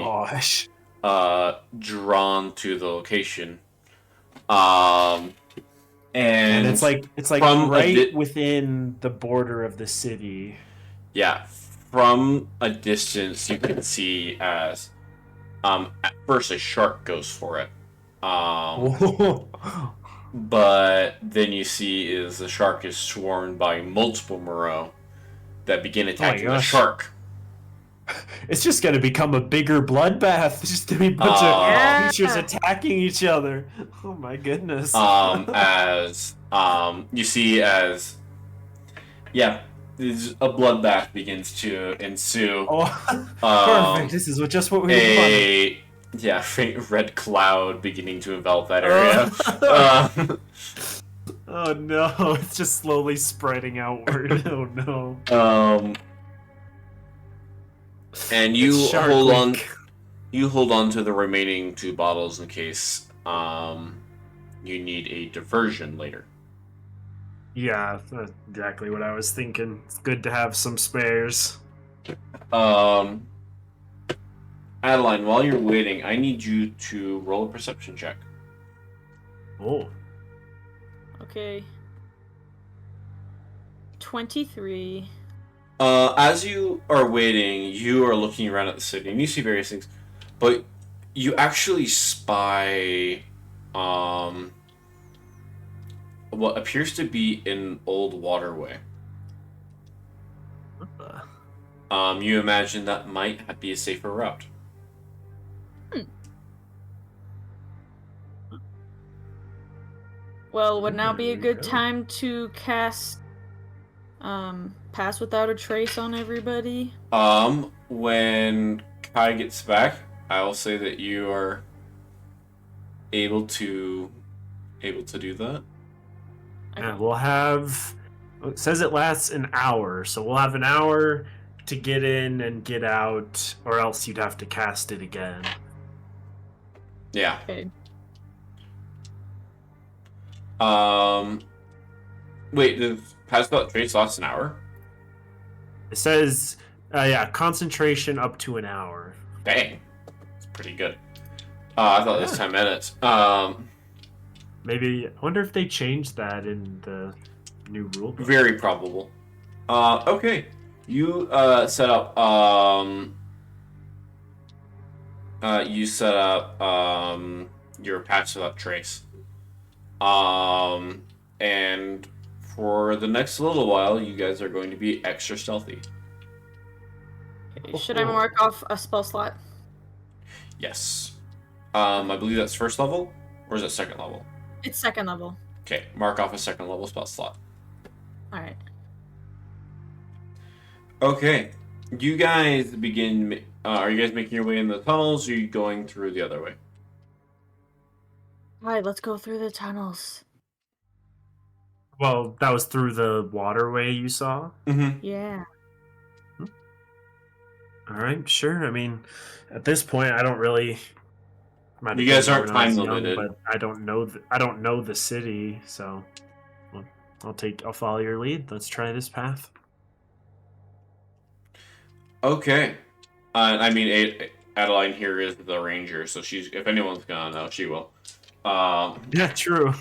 drawn to the location. And it's like right within the border of the city. Yeah, from a distance you can see as at first a shark goes for it. But then you see is the shark is swarmed by multiple Moreau that begin attacking the shark. It's just going to become a bigger bloodbath. It's just going to be a bunch of creatures attacking each other. Oh my goodness. As you see as a bloodbath begins to ensue. Perfect. This is just what we wanted. Yeah, faint red cloud beginning to envelop that area. Um, Oh no, it's just slowly spreading outward. Oh no. And It's you Shark hold on. Week. You hold on to the remaining 2 bottles in case you need a diversion later. Yeah, that's exactly what I was thinking. It's good to have some spares. Um, Adeline, while you're waiting, I need you to roll a perception check. Oh. Okay. 23. As you are waiting, you are looking around at the city and you see various things, but you actually spy what appears to be an old waterway. What the? You imagine that might be a safer route. Well, would now be a There we good go. time to cast Pass Without a Trace on everybody? When Kai gets back, I will say that you are able to do that. Yeah, we'll have. It says it lasts an hour, so we'll have an hour to get in and get out, or else you'd have to cast it again. Yeah. Okay. Wait, the Pass Without Trace lasts an hour? It says, yeah, concentration up to an hour. Dang. It's pretty good. I thought it was Yeah. 10 minutes. Maybe, I wonder if they changed that in the new rule book. Very probable. Okay. You set up your Pass Without Trace. And for the next little while, you guys are going to be extra stealthy. Okay, should I mark off a spell slot? Yes. I believe that's first level, or is it second level? It's second level. Okay, mark off a second level spell slot. Alright. Okay, you guys begin. Are you guys making your way in the tunnels, or are you going through the other way? Alright, let's go through the tunnels. Well, that was through the waterway you saw? Mm-hmm. Yeah. All right, sure. I mean, at this point, I don't really. Might have You guys been aren't when I was time young, limited. but I don't know. I don't know the city, so well, I'll follow your lead. Let's try this path. Okay. I mean, Adeline here is the ranger, so she's. If anyone's gonna know, she will. Yeah, true.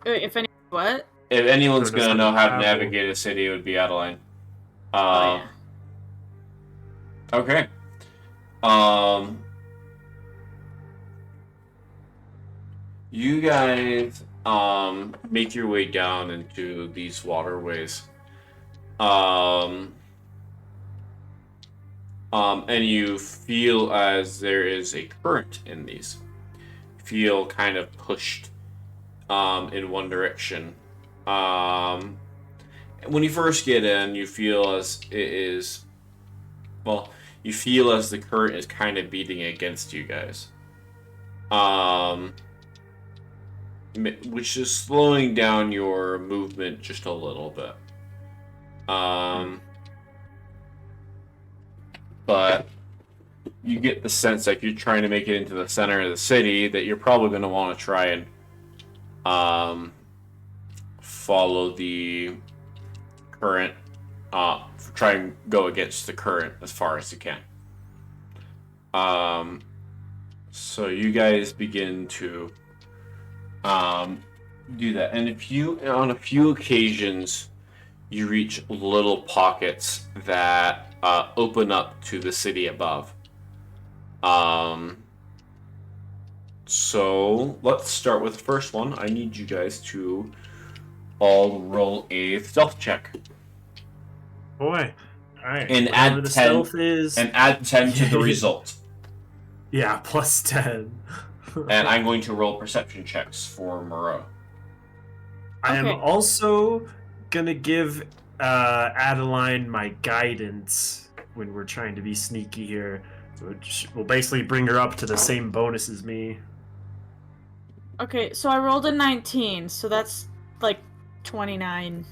Wait, if any what? If anyone's Sure knows gonna know how to travel. navigate a city, it would be Adeline. Oh yeah. Okay. You guys make your way down into these waterways. And you feel as there is a current in these. Feel kind of pushed in one direction. When you first get in, you feel as it is. Well, you feel as the current is kind of beating against you guys. Which is slowing down your movement just a little bit. But you get the sense that you're trying to make it into the center of the city, that you're probably going to want to try and follow the current, try and go against the current as far as you can. So you guys begin to do that, and on a few occasions, you reach little pockets that open up to the city above. So let's start with the first one. I need you guys to all roll a stealth check. Boy, all right. And Whatever add the 10 stealth is. And add 10 to the result. Yeah, plus 10. And I'm going to roll perception checks for Moreau. I am Okay. also gonna give Adeline my guidance when we're trying to be sneaky here. which will basically bring her up to the same bonus as me. Okay, so I rolled a 19, so that's like 29.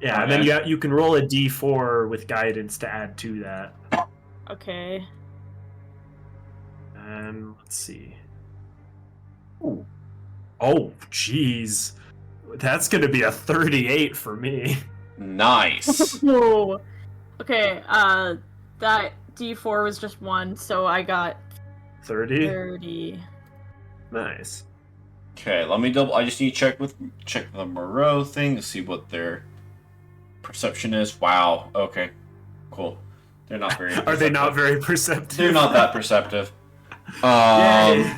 Yeah, and then you can roll a d4 with guidance to add to that. Okay. And let's see. Ooh. Oh, jeez. That's gonna be a 38 for me. Nice. Whoa. Okay, that D4 was just 1, so I got 30? 30. Nice. Okay, let me I just need to check the Moreau thing to see what their perception is. Wow. Okay. Cool. They're not very. Are they not very perceptive? They're not that perceptive. Yay.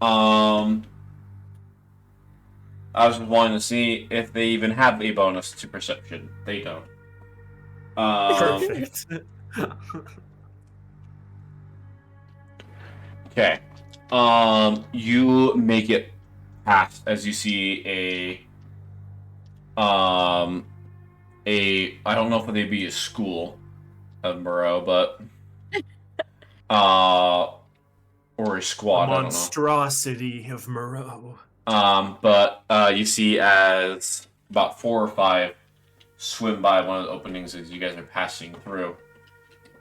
I was just wanting to see if they even have a bonus to perception. They don't. Perfect. Okay. You make it past as you see I don't know if they'd be a school of Moreau, but or a squad, A I don't know. monstrosity of Moreau. But you see as about 4 or 5 swim by one of the openings as you guys are passing through.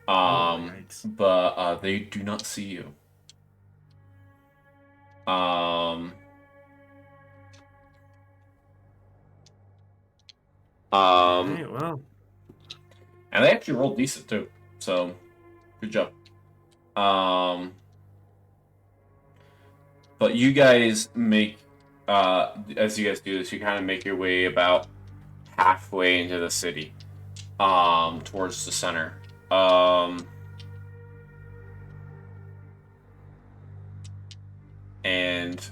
But they do not see you. Right, well. And they actually rolled decent too, so good job. But you guys make, as you guys do this, you kind of make your way about halfway into the city, towards the center. And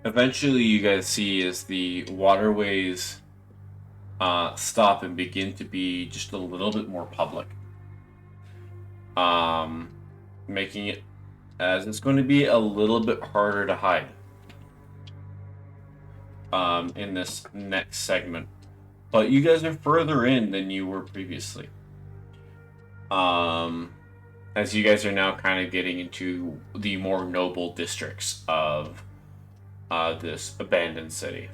eventually you guys see as the waterways stop and begin to be just a little bit more public, making it as it's going to be a little bit harder to hide in this next segment. But you guys are further in than you were previously, as you guys are now kind of getting into the more noble districts of this abandoned city.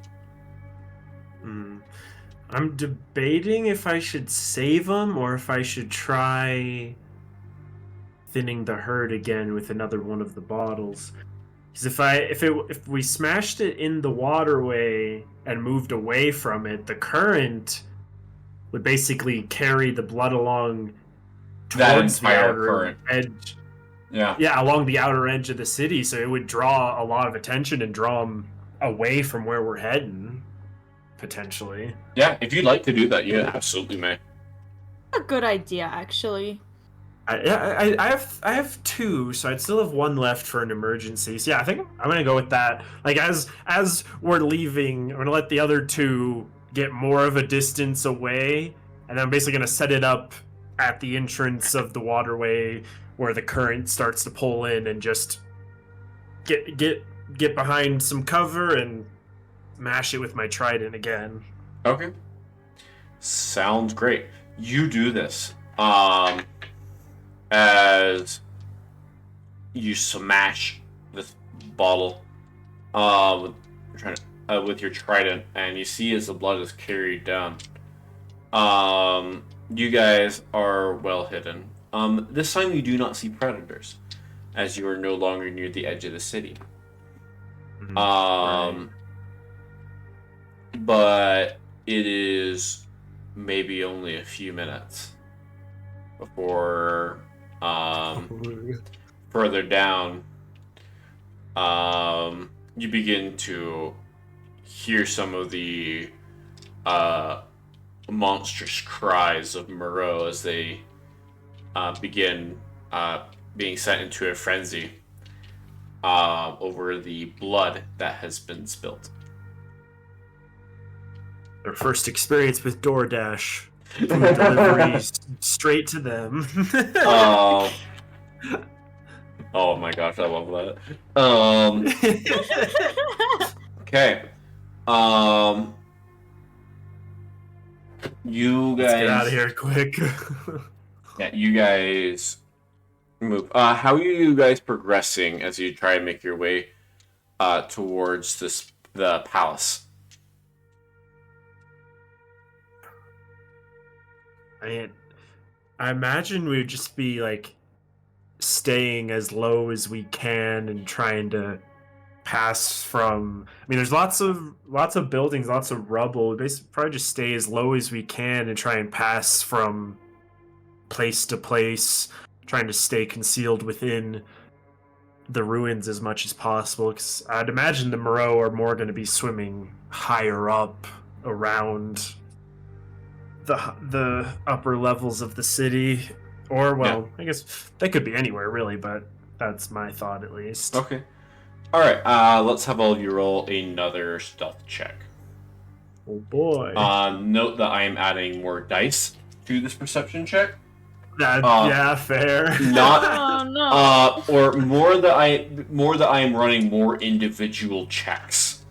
I'm debating if I should save them or if I should try thinning the herd again with another one of the bottles. Because if we smashed it in the waterway and moved away from it, the current would basically carry the blood along towards the outer edge. Yeah, along the outer edge of the city, so it would draw a lot of attention and draw them away from where we're heading, potentially. Yeah, if you'd like to do that, you absolutely may. A good idea, actually. I have 2, so I'd still have 1 left for an emergency. So yeah, I think I'm gonna go with that. Like as we're leaving, I'm gonna let the other 2 get more of a distance away, and I'm basically gonna set it up at the entrance of the waterway where the current starts to pull in, and just get behind some cover and mash it with my trident again. Okay. Sounds great. You do this. As you smash this bottle with your trident, and you see as the blood is carried down. You guys are well hidden. This time you do not see predators, as you are no longer near the edge of the city. Right. But it is maybe only a few minutes before further down you begin to hear some of the monstrous cries of Moreau as they begin being sent into a frenzy over the blood that has been spilt. Their first experience with DoorDash. Food delivery straight to them. Oh my gosh, I love that. Okay. You guys Let's get out of here quick. Yeah, you guys move. How are you guys progressing as you try and make your way towards the palace? I I imagine we'd just be like staying as low as we can and trying to pass from. I mean, there's lots of buildings, lots of rubble. Basically, probably just stay as low as we can and try and pass from place to place, trying to stay concealed within the ruins as much as possible. Because I'd imagine the Moreau are more going to be swimming higher up around the upper levels of the city, or well, I guess they could be anywhere really, but that's my thought at least. Okay. All right. Let's have all of you roll another stealth check. Oh boy. Note that I am adding more dice to this perception check. Yeah, fair. Not. Oh no. Or more that I am running more individual checks.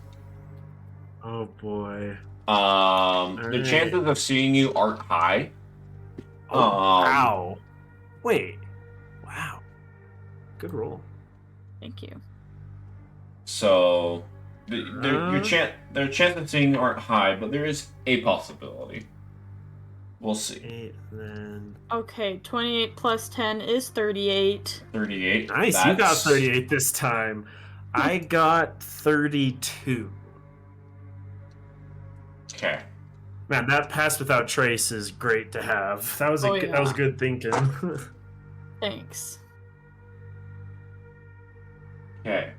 Oh boy. The Alright. chances of seeing you aren't high. Oh, wow. Wait. Wow. Good roll. Thank you. So, their chances of seeing you aren't high, but there is a possibility. We'll see. 8 then. Okay, 28 plus 10 is 38. 38. Nice, you got 38 this time. I got 32. Okay. Man, that pass without trace is great to have. That was that was good thinking. Thanks. Okay.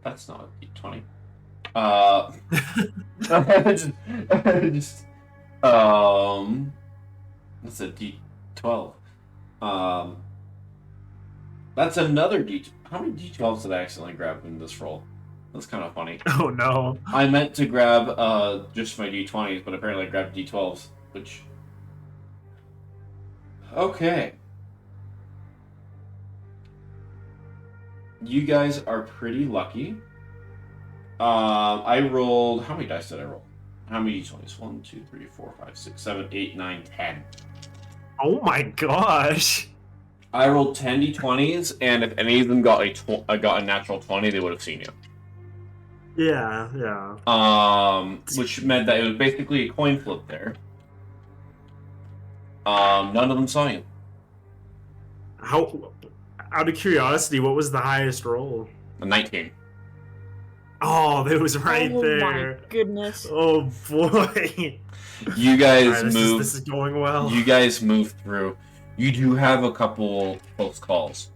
That's not a d20. That's a d12. That's another d. How many d12s did I accidentally grab in this roll? That's kind of funny. Oh no. I meant to grab just my d20s, but apparently I grabbed d12s, which. Okay. You guys are pretty lucky. I rolled. How many dice did I roll? How many d20s? 1, 2, 3, 4, 5, 6, 7, 8, 9, 10. Oh my gosh. I rolled 10 d20s, and if any of them got a natural 20, they would have seen you. Yeah. Which meant that it was basically a coin flip there. None of them saw you. How? Out of curiosity, what was the highest roll? A 19. Oh, that was right there. Oh my goodness. Oh boy. You guys Right, move. This is going well. You guys move through. You do have a couple close calls.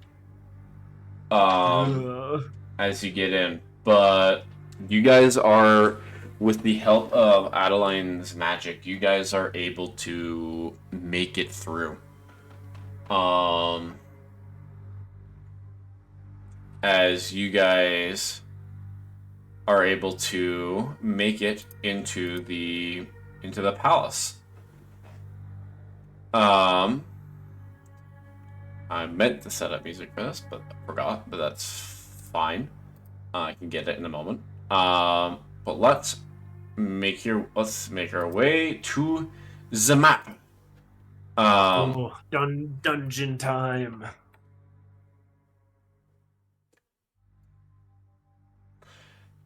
As you get in, but you guys are, with the help of Adeline's magic, you guys are able to make it through. As you guys are able to make it into the palace. I meant to set up music for this, but I forgot. But that's fine. I can get it in a moment. But let's make our way to the map. Dungeon time.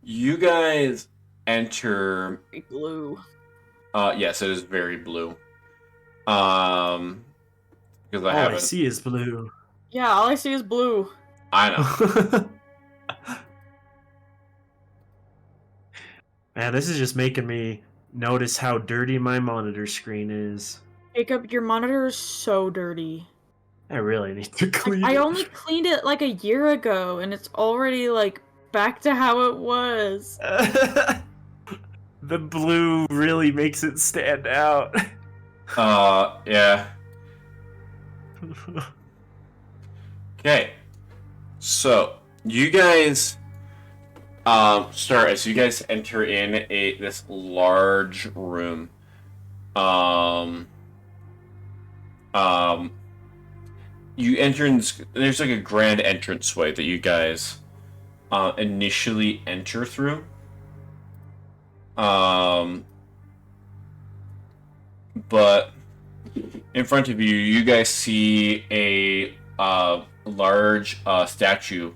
You guys enter. Blue. Yes, it is very blue. Because All I see is blue. Yeah, all I see is blue. I know. Man, this is just making me notice how dirty my monitor screen is. Jacob, your monitor is so dirty. I really need to clean it. I only cleaned it like a year ago, and it's already like back to how it was. The blue really makes it stand out. Yeah. Okay. So, you guys start as you guys enter in this large room. You enter in there's like a grand entranceway that you guys initially enter through. But In front of you, you guys see a large statue.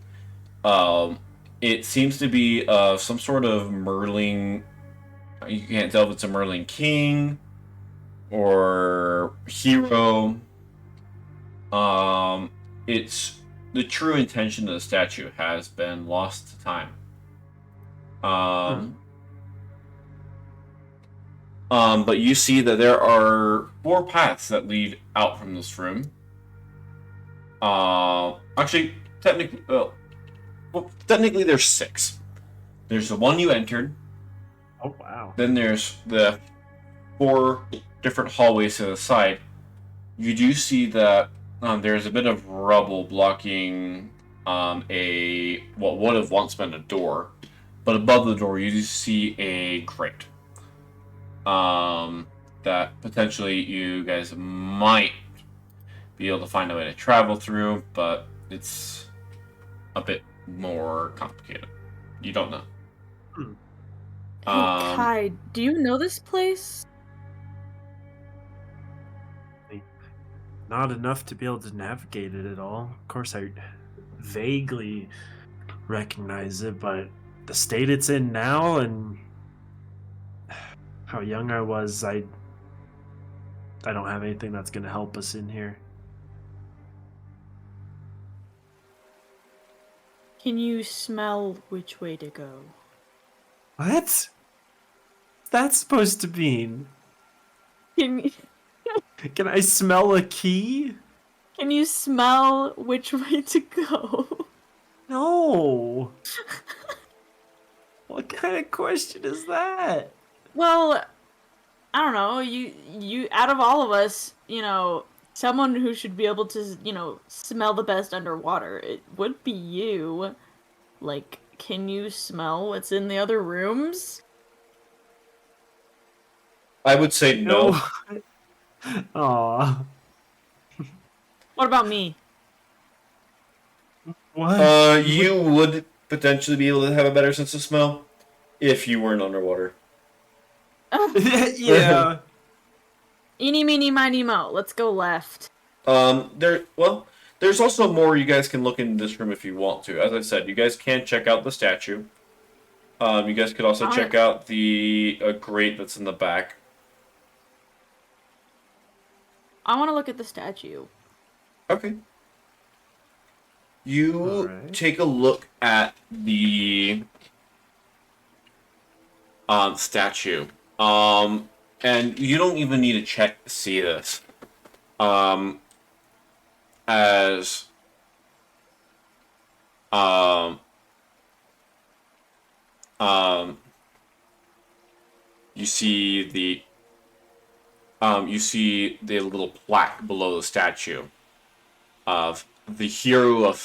It seems to be some sort of Merlin. You can't tell if it's a Merlin king or hero. Um, it's the true intention of the statue has been lost to time. Hmm. But you see that there are 4 paths that lead out from this room. Actually, technically there's 6. There's the one you entered. Oh wow. Then there's the 4 different hallways to the side. You do see that there's a bit of rubble blocking a what would have once been a door, but above the door you do see a grate. That potentially you guys might be able to find a way to travel through, but it's a bit more complicated. You don't know. Hmm. Hey, Kai, do you know this place? Not enough to be able to navigate it at all. Of course, I vaguely recognize it, but the state it's in now and how young I was, I don't have anything that's going to help us in here. Can you smell which way to go? What's that supposed to mean? Can Can I smell a key? Can you smell which way to go? No. What kind of question is that? Well, I don't know. You out of all of us, you know, someone who should be able to, you know, smell the best underwater, it would be you. Like, can you smell what's in the other rooms? I would say no. Aw. What about me? What? You would potentially be able to have a better sense of smell if you weren't underwater. Yeah. Eeny, meeny, miny, mo. Let's go left. There's also more you guys can look in this room if you want to. As I said, you guys can check out the statue. You guys could also check out the grate that's in the back. I want to look at the statue. Okay. You take a look at the statue. And you don't even need to check to see this. As um, you see the little plaque below the statue of the hero of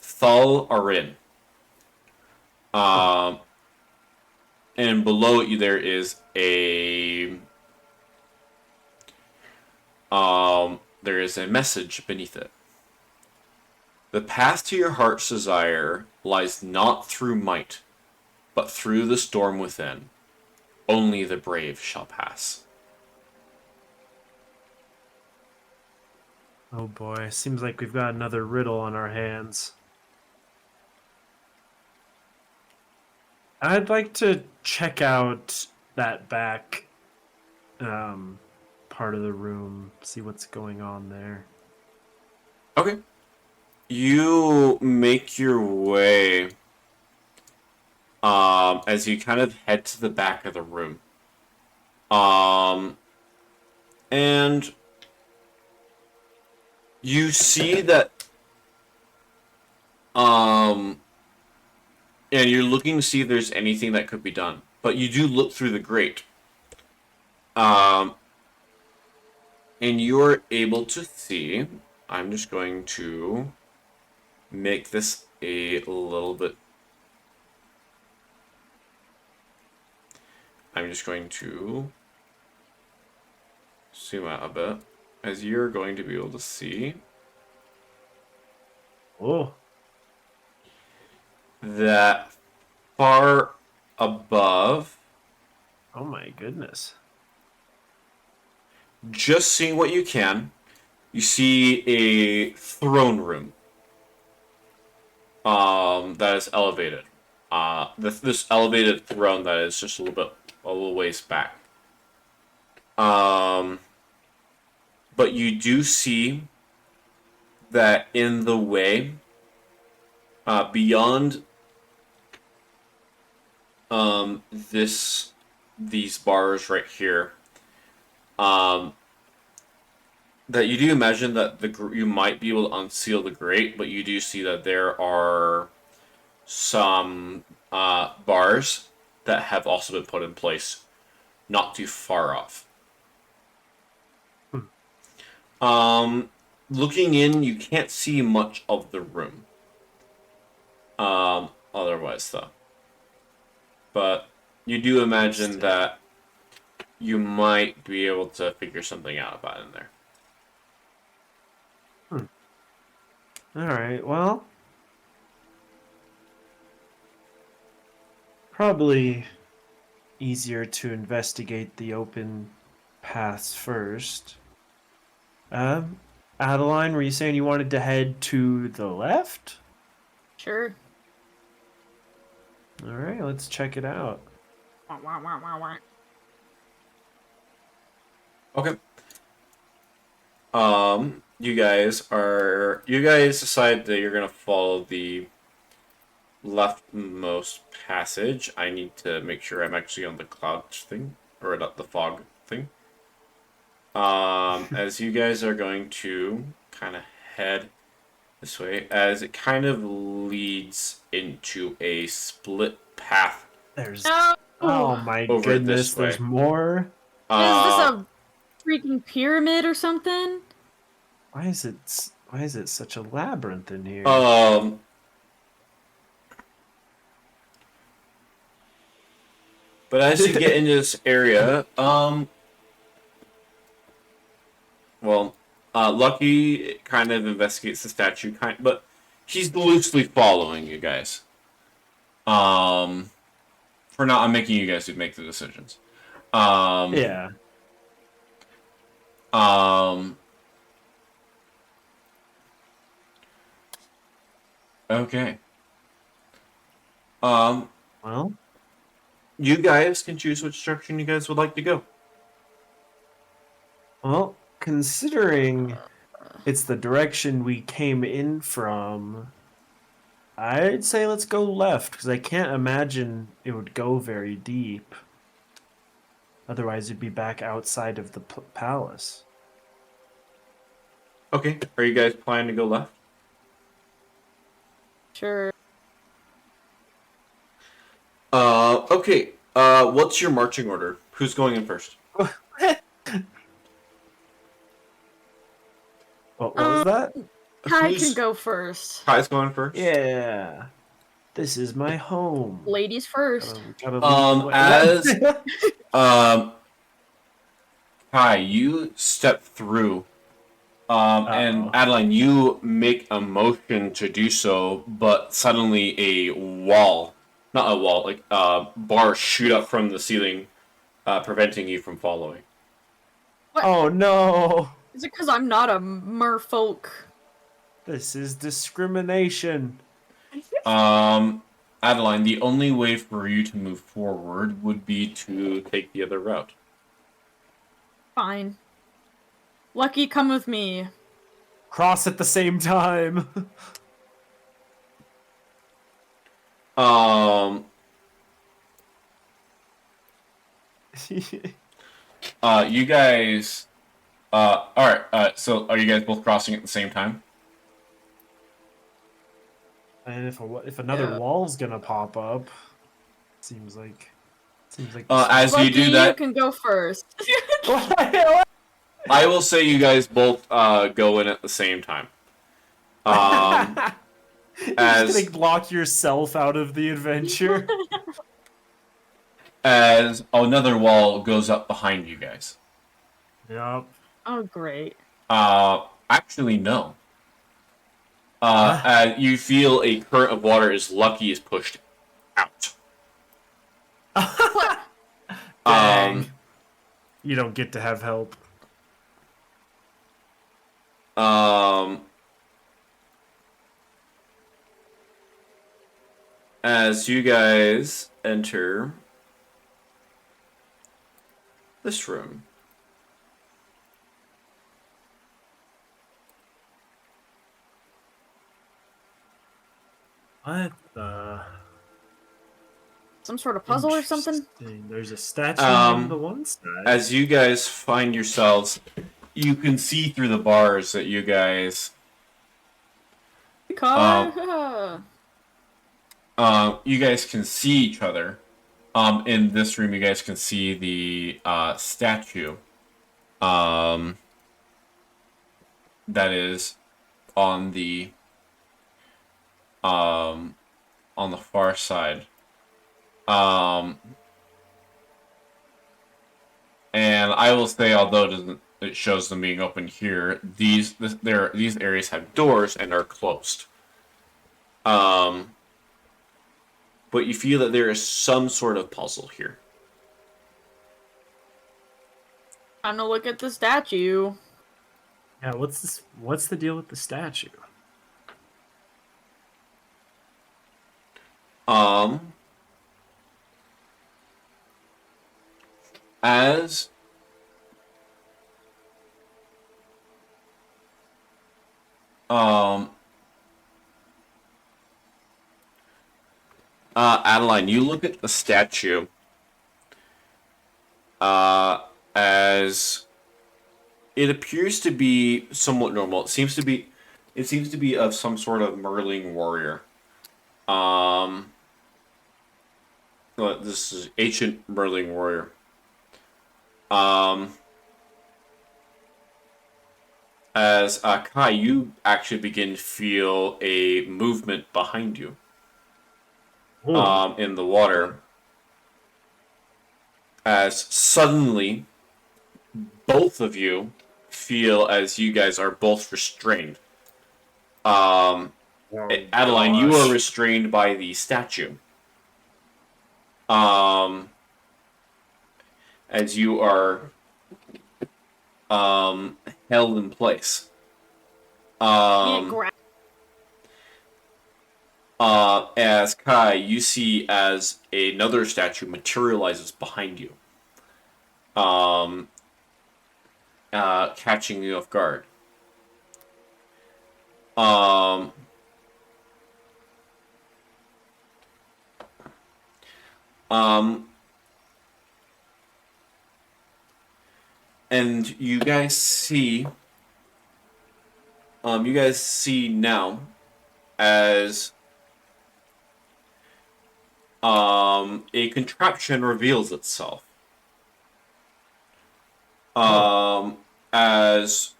Thal-Arin. And below you there is a message beneath it. The path to your heart's desire lies not through might, but through the storm within. Only the brave shall pass. Oh boy, seems like we've got another riddle on our hands. I'd like to check out that back part of the room, see what's going on there. Okay. You make your way as you kind of head to the back of the room. And you see that and you're looking to see if there's anything that could be done. But you do look through the grate. And you're able to see, I'm just going to make this a little bit. I'm just going to zoom out a bit, as you're going to be able to see Oh. that far above. Oh my goodness. just seeing what you can, you see a throne room. That is elevated. This elevated throne that is just a little ways back. Um, but you do see that in the way, beyond these bars right here, um, that you do imagine that you might be able to unseal the grate, but you do see that there are some bars that have also been put in place not too far off. Looking in, you can't see much of the room. Otherwise, though. But you do imagine that you might be able to figure something out about in there. Alright, well. Probably easier to investigate the open paths first. Adeline, were you saying you wanted to head to the left? Sure. Alright, let's check it out. Wah, wah, wah, wah, wah. Okay. You guys decide that you're gonna follow the leftmost passage. I need to make sure I'm actually on the cloud thing, or not the fog thing. As you guys are going to kind of head this way, as it kind of leads into a split path. There's... No! Oh my Over goodness, this way. there's more? Is this a freaking pyramid or something? Why is it such a labyrinth in here? But as you get into this area, Lucky kind of investigates the statue, but he's loosely following you guys. For not I'm making you guys who make the decisions. Yeah. Okay. Well, you guys can choose which direction you guys would like to go. well, considering it's the direction we came in from, I'd say let's go left, because I can't imagine it would go very deep. Otherwise, it'd be back outside of the palace. Okay. Are you guys planning to go left? Sure. Okay. What's your marching order? Who's going in first? What was that? Kai can go first. Kai's going first? Yeah. This is my home. Ladies first. Kai, you step through, and Adeline, you make a motion to do so, but suddenly a wall, not a wall, like bars shoot up from the ceiling, preventing you from following. What? Oh no! Is it because I'm not a merfolk? This is discrimination. Adeline, the only way for you to move forward would be to take the other route. Fine. Lucky, come with me. Cross at the same time. You guys. Alright, so are you guys both crossing at the same time? And if another wall's gonna pop up, seems like As Lucky, you do that, you can go first. I will say you guys both go in at the same time. You're just gonna block yourself out of the adventure. As another wall goes up behind you guys. Yep. Oh, great. Actually, no. You feel a current of water as Lucky is pushed out. Dang. You don't get to have help. Um, as you guys enter this room. What the? Some sort of puzzle or something? Interesting. There's a statue on the Um, one side. as you guys find yourselves, you can see through the bars that you guys Car. you guys can see each other. In this room, you guys can see the statue. That is on the far side. And I will say, although it shows them being open here, these areas have doors and are closed. But you feel that there is some sort of puzzle here. Time to look at the statue. Yeah, what's this? What's the deal with the statue? Um, as Adeline, you look at the statue as it appears to be somewhat normal. It seems to be of some sort of Merling warrior. This is ancient Merling warrior. As Kai, you actually begin to feel a movement behind you. In the water. As suddenly, both of you feel as you guys are both restrained. Adeline, you are restrained by the statue. As you are held in place. As Kai, you see as another statue materializes behind you, catching you off guard. And you guys see now as a contraption reveals itself. As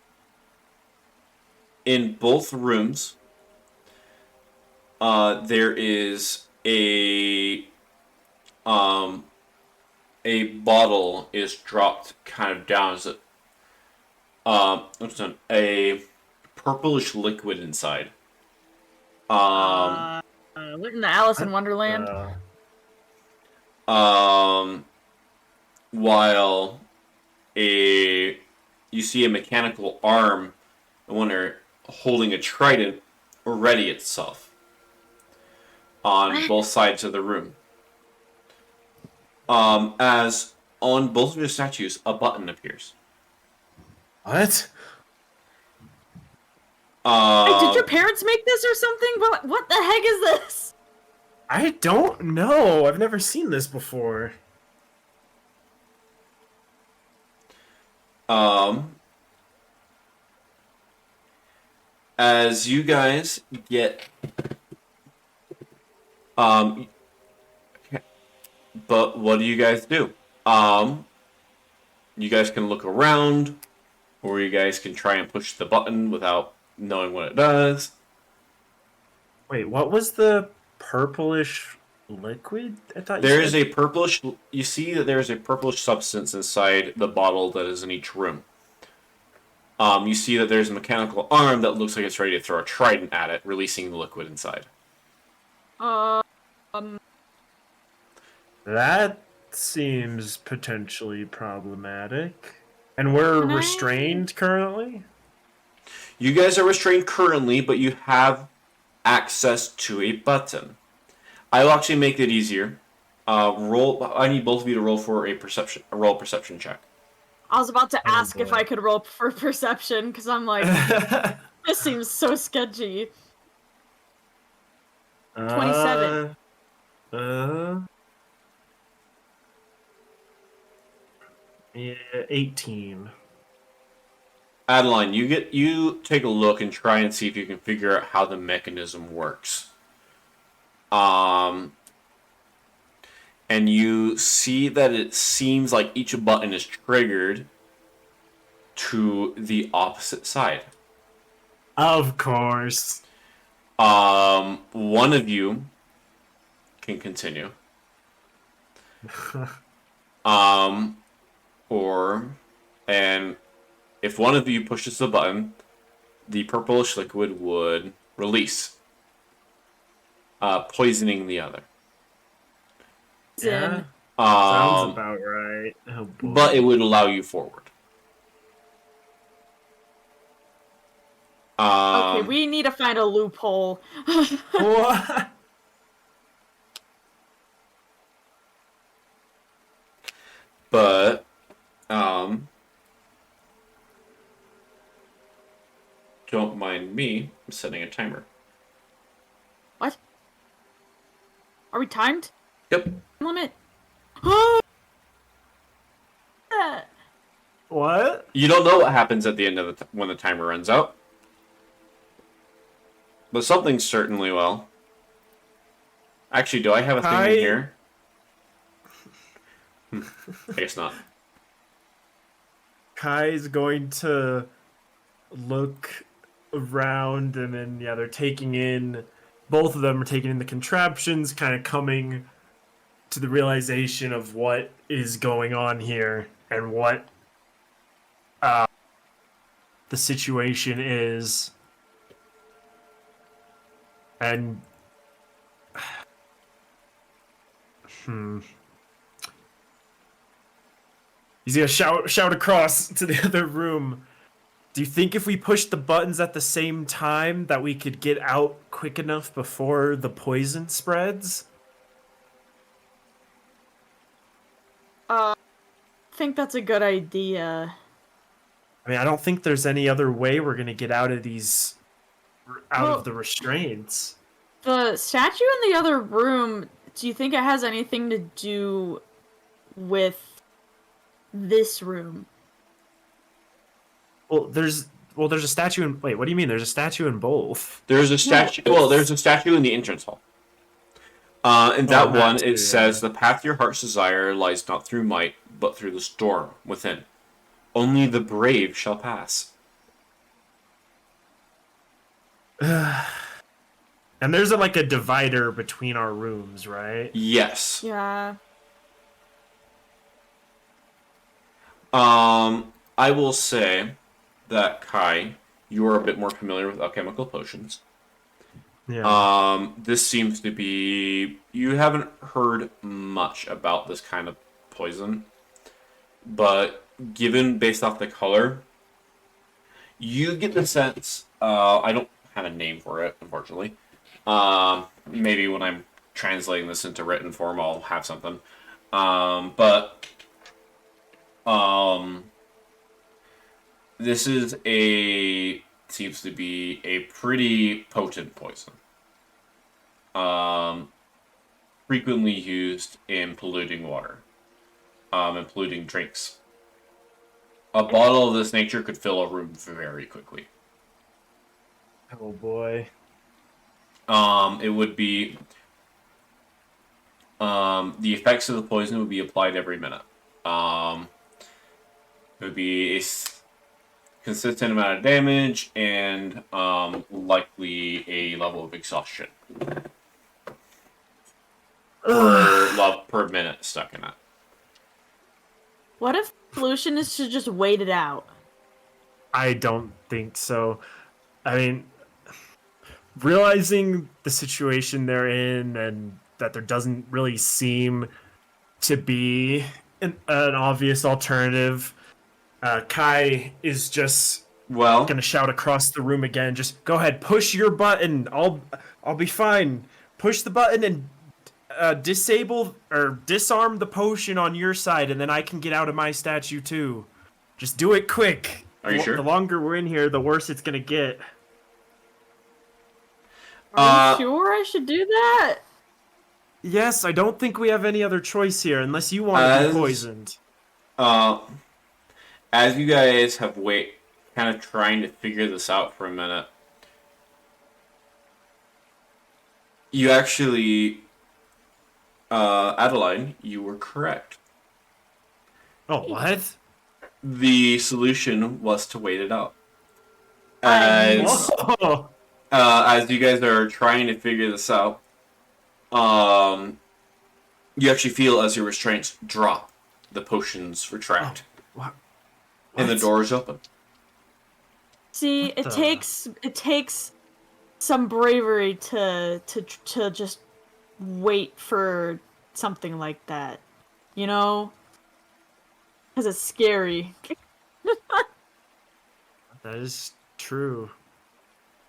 in both rooms, there is a bottle is dropped kind of down as a purplish liquid inside. Living the Alice in Wonderland. While you see a mechanical arm, one holding a trident, ready itself on both sides of the room. As on both of the statues, a button appears. What? Hey, did your parents make this or something? What the heck is this? I don't know. I've never seen this before. As you guys get but what do you guys do? You guys can look around, or you guys can try and push the button without knowing what it does. Wait, what was the purplish liquid? I thought there is a purplish. You see that there is a purplish substance inside the bottle that is in each room. You see that there's a mechanical arm that looks like it's ready to throw a trident at it, releasing the liquid inside. That seems potentially problematic. And we're restrained currently? You guys are restrained currently, but you have access to a button. I will actually make it easier. Roll. I need both of you to roll for a perception check. I was about to Oh, ask if boy. I could roll for perception, because I'm like, this seems so sketchy. 27. Yeah, 18. Adeline, you take a look and try and see if you can figure out how the mechanism works. And you see that it seems like each button is triggered to the opposite side. Of course. One of you can continue. And if one of you pushes the button, the purplish liquid would release, poisoning the other. Yeah. Sounds Um, about right. Oh boy. but it would allow you forward. Okay, we need to find a loophole. What? But don't mind me. I'm setting a timer. What? Are we timed? Yep. Limit. What? You don't know what happens at the end of when the timer runs out, but something certainly will. Actually, do I have a thing in here? I guess not. Kai's going to look around, and then they're taking in. Both of them are taking in the contraptions, kind of coming to the realization of what is going on here and what the situation is. And he's gonna shout across to the other room. Do you think if we push the buttons at the same time that we could get out quick enough before the poison spreads? I think that's a good idea. I mean, I don't think there's any other way we're gonna get out of these, of the restraints. The statue in the other room, do you think it has anything to do with this room? Well, there's a statue in. Wait, what do you mean? There's a statue in both. There's a statue. Well, there's a statue in the entrance hall. In that one, too, it says, "The path your heart's desire lies not through might, but through the storm within. Only the brave shall pass." And there's like a divider between our rooms, right? Yes. Yeah. I will say that Kai, you are a bit more familiar with alchemical potions. Yeah. This seems to be... You haven't heard much about this kind of poison, but given based off the color, you get the sense... I don't have a name for it, unfortunately. Maybe when I'm translating this into written form, I'll have something. This seems to be a pretty potent poison. Frequently used in polluting water, and polluting drinks. A bottle of this nature could fill a room very quickly. Oh boy. It would be... the effects of the poison would be applied every minute. It would be a consistent amount of damage and likely a level of exhaustion per minute stuck in it. What if the solution is to just wait it out? I don't think so. I mean, realizing the situation they're in and that there doesn't really seem to be an obvious alternative, Kai is just Well, Gonna shout across the room again. Just go ahead, push your button. I'll be fine. Push the button and disable or disarm the potion on your side, and then I can get out of my statue too. Just do it quick. Are you sure? The longer we're in here, the worse it's gonna get. Are you sure I should do that? Yes, I don't think we have any other choice here, unless you want to be poisoned. As you guys have kind of trying to figure this out for a minute, you actually, Adeline, you were correct. Oh, what? The solution was to wait it out. Whoa. As you guys are trying to figure this out, you actually feel as your restraints drop, the potions retract, and the door is open. See, it takes some bravery to just wait for something like that, you know? Because it's scary. That is true.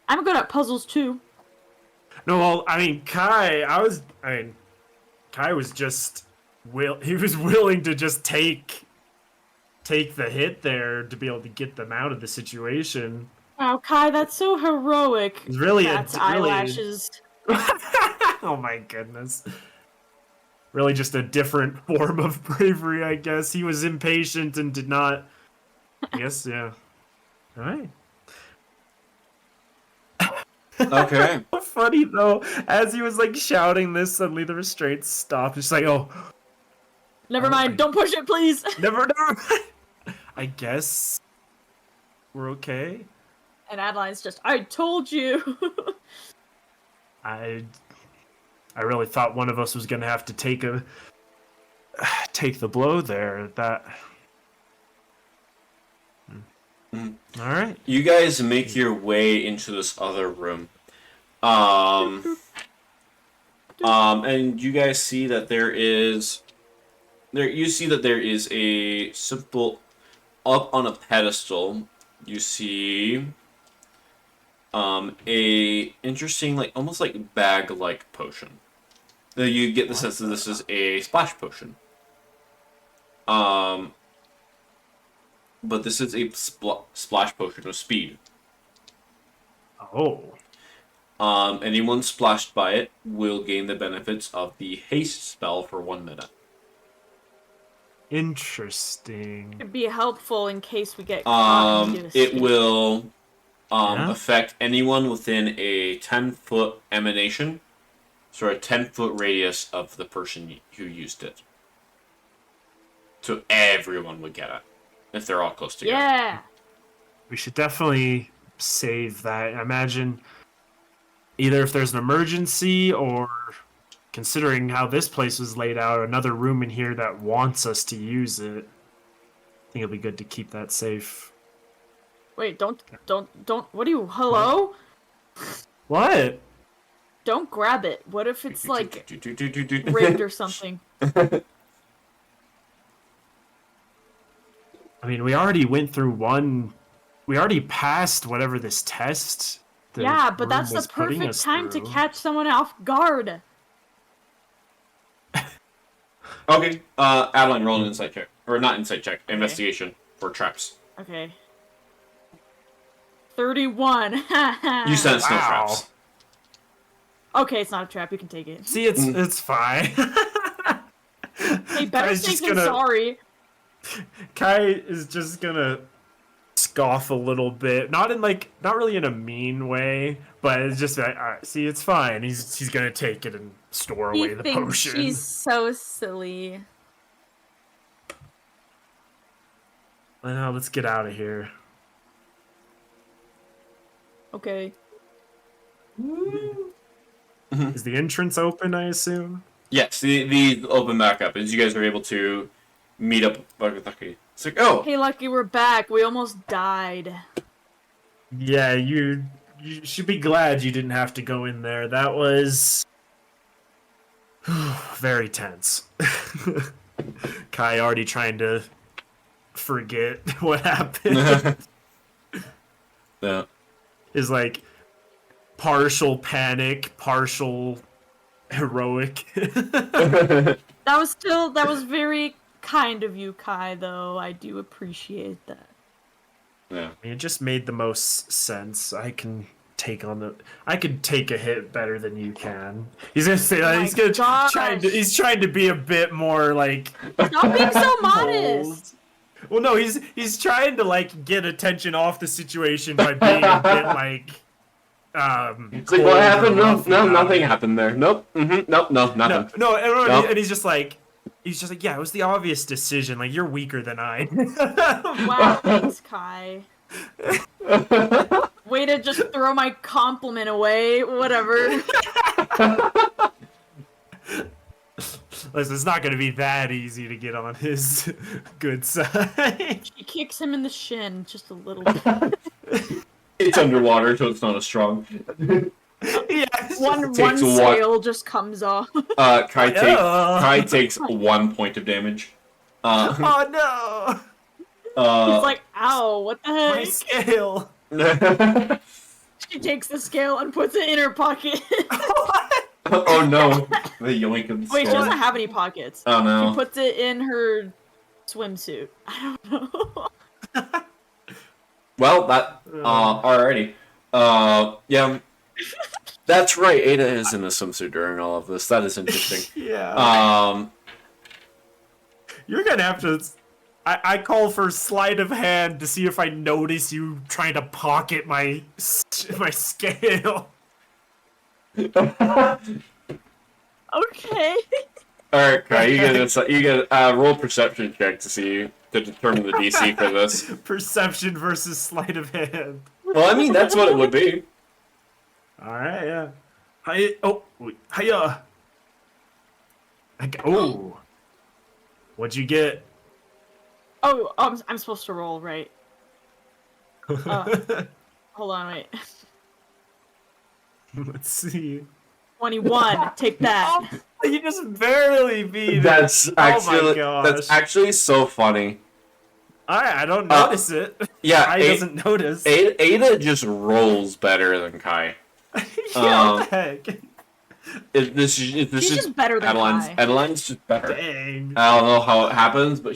I'm good at puzzles too. No, well, I mean, Kai was just he was willing to just take the hit there to be able to get them out of the situation. Wow, Kai, that's so heroic. It's really That's eyelashes. Oh my goodness. Really just a different form of bravery, I guess. He was impatient and did not... Yes, yeah. Alright. Okay. So funny, though. As he was, like, shouting this, suddenly the restraints stopped. It's like, oh... Never mind, don't push it, please! Never mind! I guess... We're okay? And Adeline's just, I told you! I really thought one of us was gonna have to take the blow there. That. All right. You guys make your way into this other room, and you guys see that there is a simple up on a pedestal. You see a interesting, like, almost like bag-like potion. You get the sense that this is a splash potion. But this is a splash potion of speed. Oh. Anyone splashed by it will gain the benefits of the haste spell for 1 minute. Interesting. It'd be helpful in case we get caught. It will affect anyone within a 10-foot emanation, so a 10-foot radius of the person who used it. So everyone would get it if they're all close together. Yeah. We should definitely save that. I imagine either if there's an emergency or, considering how this place was laid out, another room in here that wants us to use it. I think it'll be good to keep that safe. Wait, don't, what are you, hello? What? Don't grab it. What if it's, like, rigged or something? I mean, we already went through one... We already passed whatever this test... Yeah, but that's the perfect time to catch someone off guard. Okay, Adeline, roll an insight check. Or not insight check, investigation for traps. Okay. 31. You sense no traps. Okay, it's not a trap. You can take it. See, it's fine. Hey, better safe than sorry. Kai is just gonna scoff a little bit, not really in a mean way, but it's just like, all right, see, it's fine. He's gonna take it and store away the potion. She's so silly. Well, now let's get out of here. Okay. Is the entrance open, I assume? Yes, the open back up as you guys are able to meet up with Lucky. It's like, oh! Hey, Lucky, we're back. We almost died. Yeah, you should be glad you didn't have to go in there. That was... very tense. Kai already trying to forget what happened. Yeah. Is like partial panic, partial heroic. That was very kind of you, Kai, though. I do appreciate that. Yeah. It just made the most sense. I could take a hit better than you can. He's gonna say that. Oh He's gonna gosh. he's trying to be a bit more like Stop being so bold. modest. Well, no, he's trying to like get attention off the situation by being a bit like It's like, what happened? No, rough no, about nothing it. happened there. Nope. Nope. No, nothing. And he's just like, yeah, it was the obvious decision. Like, you're weaker than I. Wow, thanks, Kai. Way to just throw my compliment away. Whatever. Listen, it's not going to be that easy to get on his good side. She kicks him in the shin just a little bit. It's underwater, so it's not as strong. Yeah, One takes one- scale just comes off. Kai takes 1 point of damage. oh no! He's like, ow, what the My heck? scale. She takes the scale and puts it in her pocket. Oh no! The yoink of the Wait, she skull. doesn't have any pockets. Oh no! She puts it in her swimsuit. I don't know. Well, that alrighty. Yeah, that's right. Ada is in a swimsuit during all of this. That is interesting. Yeah. You're gonna have to. I call for sleight of hand to see if I notice you trying to pocket my scale. Okay. All right, Kai, you get a roll perception check to determine the DC for this. Perception versus sleight of hand. Well, I mean that's what it would be. All right, yeah. Hiya. Oh. What'd you get? Oh, I'm supposed to roll, right? Hold on, wait. Let's see. 21. Take that. You just barely beat it. That's actually gosh. that's actually so funny. I don't notice it. Yeah, Kai doesn't notice. Ada just rolls better than Kai. Yeah, what the heck? This She's is just better than Kai. Adeline's just better. Dang. I don't know how it happens, but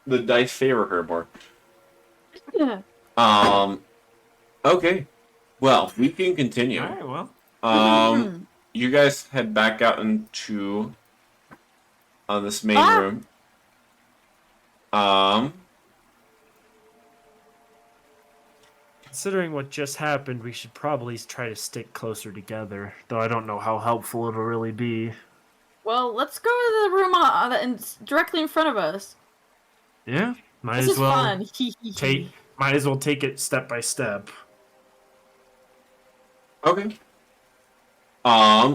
the dice favor her more. Yeah. Okay. Well, we can continue. All right, well. You guys head back out into this main room. Considering what just happened, we should probably try to stick closer together. Though I don't know how helpful it'll really be. Well, let's go to the room directly in front of us. Yeah, might This as is well fun. might as well take it step by step. Okay.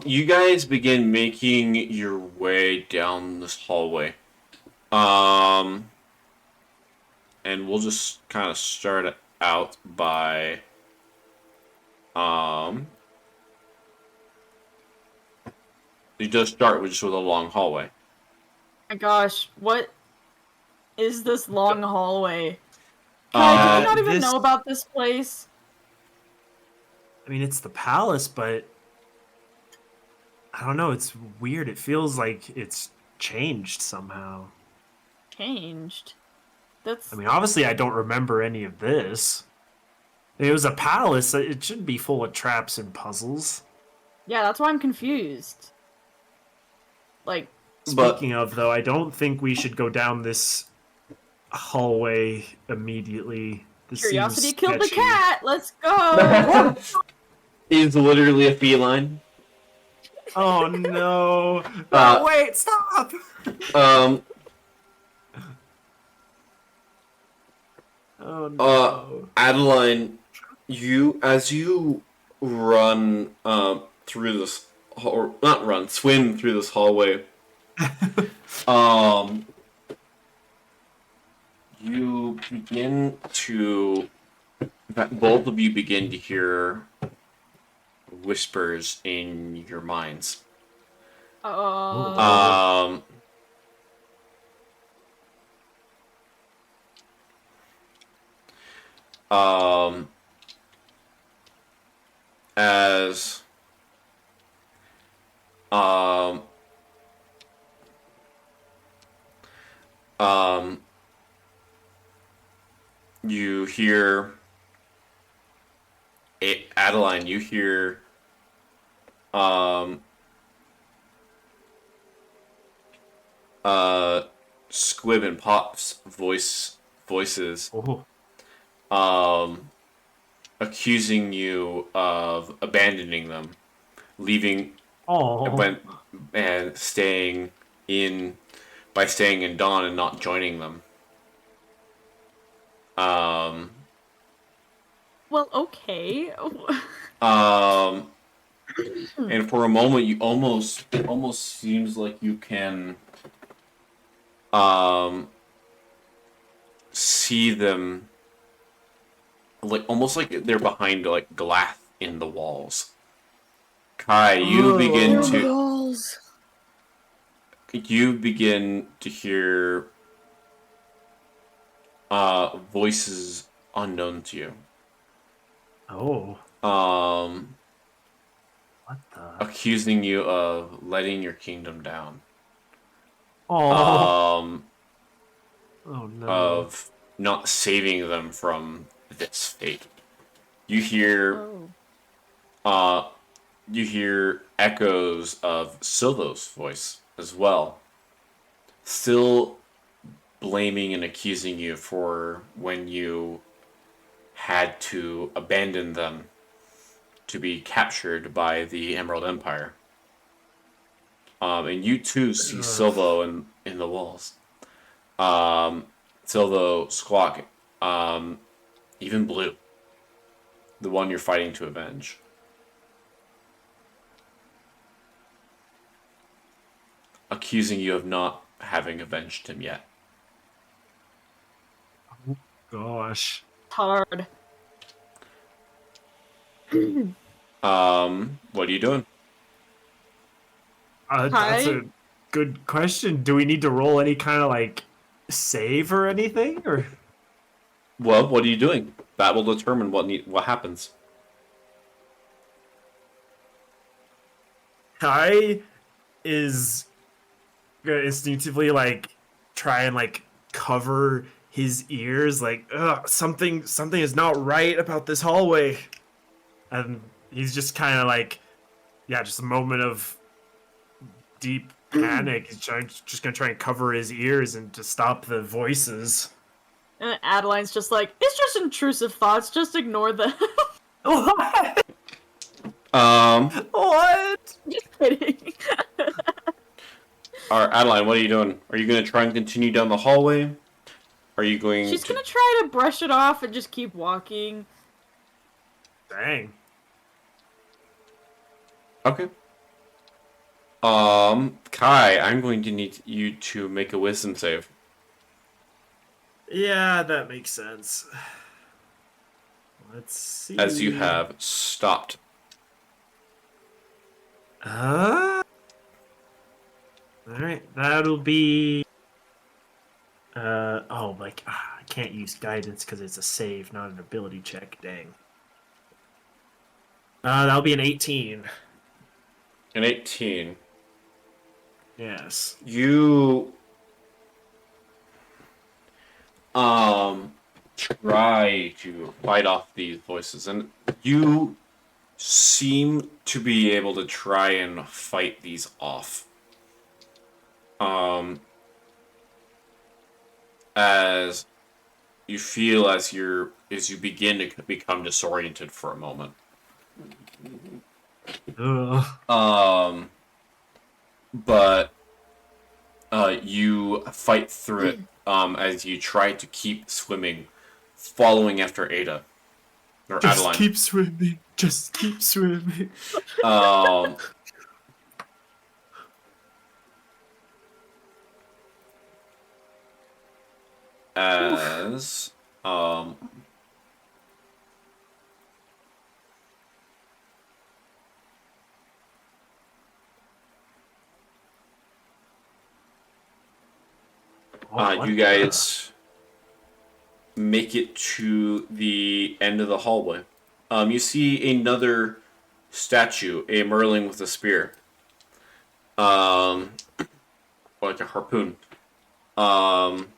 You guys begin making your way down this hallway. And we'll just kind of start it out by, you just start with just with a long hallway. My gosh, what is this long hallway? Kai, did you not even know about this place? I mean, it's the palace, but I don't know. It's weird. It feels like it's changed somehow. Changed. That's. I mean, obviously, I don't remember any of this. It was a palace. It should be full of traps and puzzles. Yeah, that's why I'm confused. Like. Speaking of, though, I don't think we should go down this hallway immediately. This Curiosity seems killed the sketchy. cat. Let's go. He's literally a feline. Oh no! Wait, stop! Oh no! Adeline, as you run through this, or not run, swim through this hallway. You begin to, in fact, both of you begin to hear whispers in your minds. as um um you hear Adeline, you hear um uh Squib and Pop's voices Oh. um accusing you of abandoning them, leaving Oh. when and staying in by staying in Dawn and not joining them. Um Well, okay. um and for a moment you almost seems like you can um see them like almost like they're behind like glass in the walls. Kai, Oh. Walls. you begin to hear voices unknown to you. Oh. Um What the? accusing you of letting your kingdom down. Oh. Um Oh no. of not saving them from this fate. You hear Oh. uh you hear echoes of Silvo's voice as well. Still blaming and accusing you for when you had to abandon them to be captured by the Emerald Empire. And you too see Ugh. Silvo in the walls. Um, Silvo, Squawk, even Blue, the one you're fighting to avenge. Accusing you of not having avenged him yet. Gosh. Hard. What are you doing? That's Hi. a good question. Do we need to roll any kind of like save or anything? Or Well, what are you doing? That will determine what happens. Kai is gonna instinctively like try and like cover his ears, like, ugh, something is not right about this hallway. And he's just kind of like, yeah, just a moment of deep panic. He's just gonna try and cover his ears and to stop the voices. And Adeline's just like, it's just intrusive thoughts, just ignore them. What? Um, What? Just kidding. All right, Adeline, what are you doing? Are you going to try and continue down the hallway? Are you going She's to? gonna try to brush it off and just keep walking. Dang. Okay. Kai, I'm going to need you to make a wisdom save Yeah, that makes sense. Let's see. as you have stopped. All right, that'll be. Oh, like I can't use guidance because it's a save, not an ability check. Dang. That'll be an 18. An 18. Yes. You try to fight off these voices, and you seem to be able to try and fight these off. As you feel as you begin to become disoriented for a moment. Ugh. But you fight through it as you try to keep swimming, following after Ada or Just Adeline. keep swimming. Just keep swimming. Um, as What you the- guys make it to the end of the hallway. You see another statue, a merling with a spear, um, like a harpoon. Um,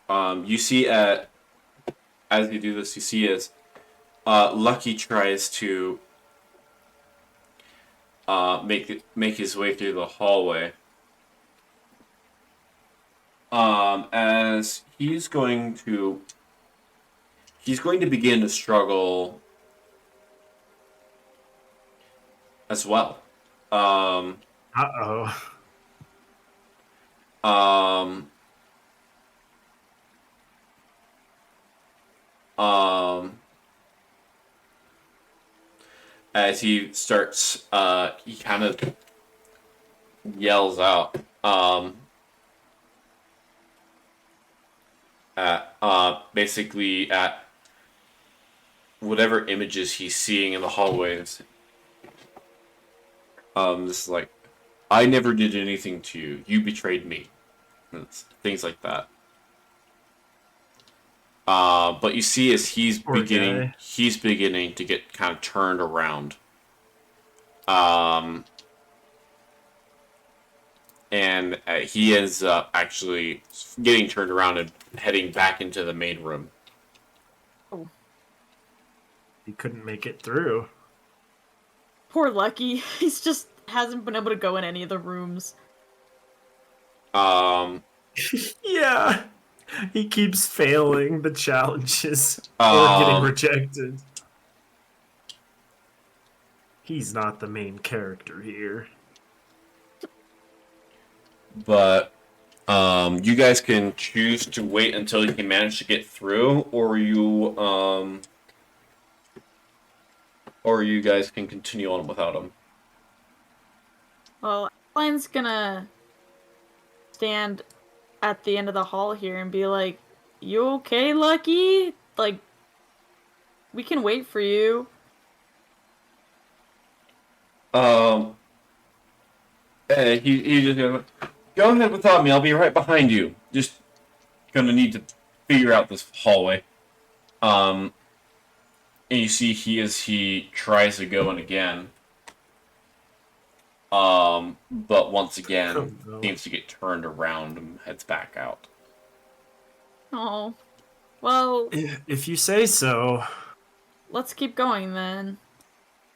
um, you see as you do this, you see as Lucky tries to make his way through the hallway. As he's going to begin to struggle as well. Um, Uh-oh. um, um, as he starts, he kind of yells out, at, basically at whatever images he's seeing in the hallways. This is like, I never did anything to you. You betrayed me. Things like that. But you see, as Poor guy. he's beginning to get kind of turned around. And he ends up actually getting turned around and heading back into the main room. Oh, He couldn't make it through. poor Lucky. He's just hasn't been able to go in any of the rooms. Yeah. He keeps failing the challenges or getting Um, rejected. He's not the main character here. but you guys can choose to wait until you can manage to get through, or you guys can continue on without him. Well, Adeline's gonna stand at the end of the hall here and be like, "You okay, Lucky? Like, we can wait for you." He just goes, go ahead without me. I'll be right behind you. Just gonna need to figure out this hallway. And you see he tries to go in again. But once again, Oh, no. seems to get turned around and heads back out. Oh, well, If you say so. let's keep going then.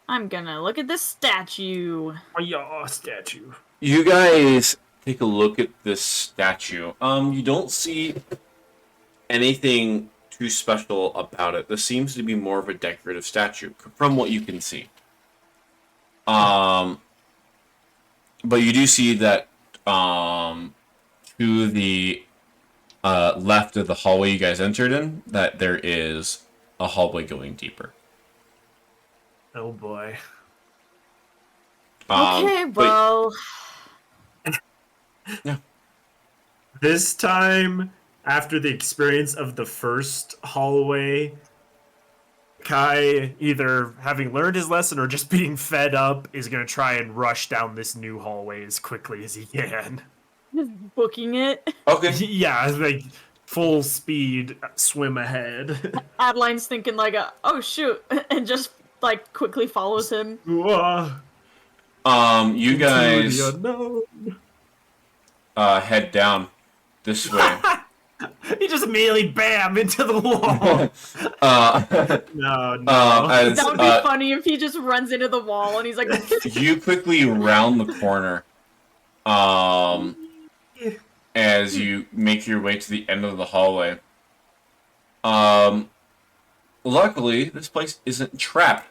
I'm gonna look at this statue. Oh, yeah, statue. You guys take a look at this statue. You don't see anything too special about it. This seems to be more of a decorative statue, from what you can see. But you do see that to the left of the hallway you guys entered in, that there is a hallway going deeper. Oh boy. Okay, But well, This time, after the experience of the first hallway, Kai, either having learned his lesson or just being fed up, is going to try and rush down this new hallway as quickly as he can. just booking it. okay. Yeah, like full speed swim ahead. Adeline's thinking like, "Oh shoot," and just like quickly follows him. Whoa. You To guys the unknown. head down this way. He just immediately bam into the wall. No. As That would be funny if he just runs into the wall and he's like, you quickly round the corner, as you make your way to the end of the hallway. Luckily, this place isn't trapped.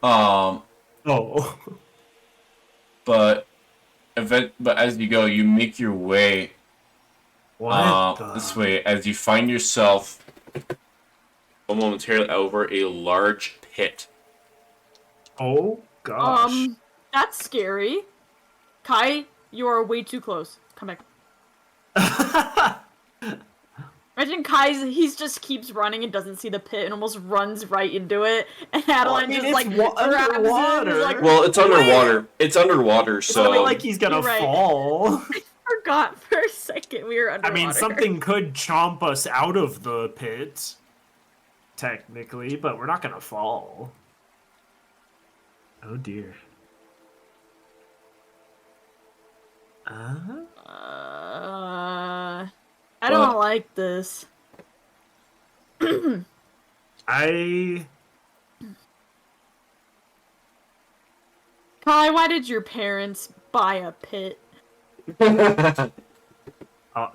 Oh. But as you go, you make your way What? this way as you find yourself momentarily over a large pit. Oh gosh. "That's scary. Kai, you are way too close. Come back." Imagine he just keeps running and doesn't see the pit and almost runs right into it, and Adeline just like grabs him and is like, well, it's underwater. It's underwater, It's so not like he's gonna fall. I forgot for a second we were underwater. I mean, something could chomp us out of the pit, technically, but we're not gonna fall. Oh dear. I don't like this. Kai, why did your parents buy a pit?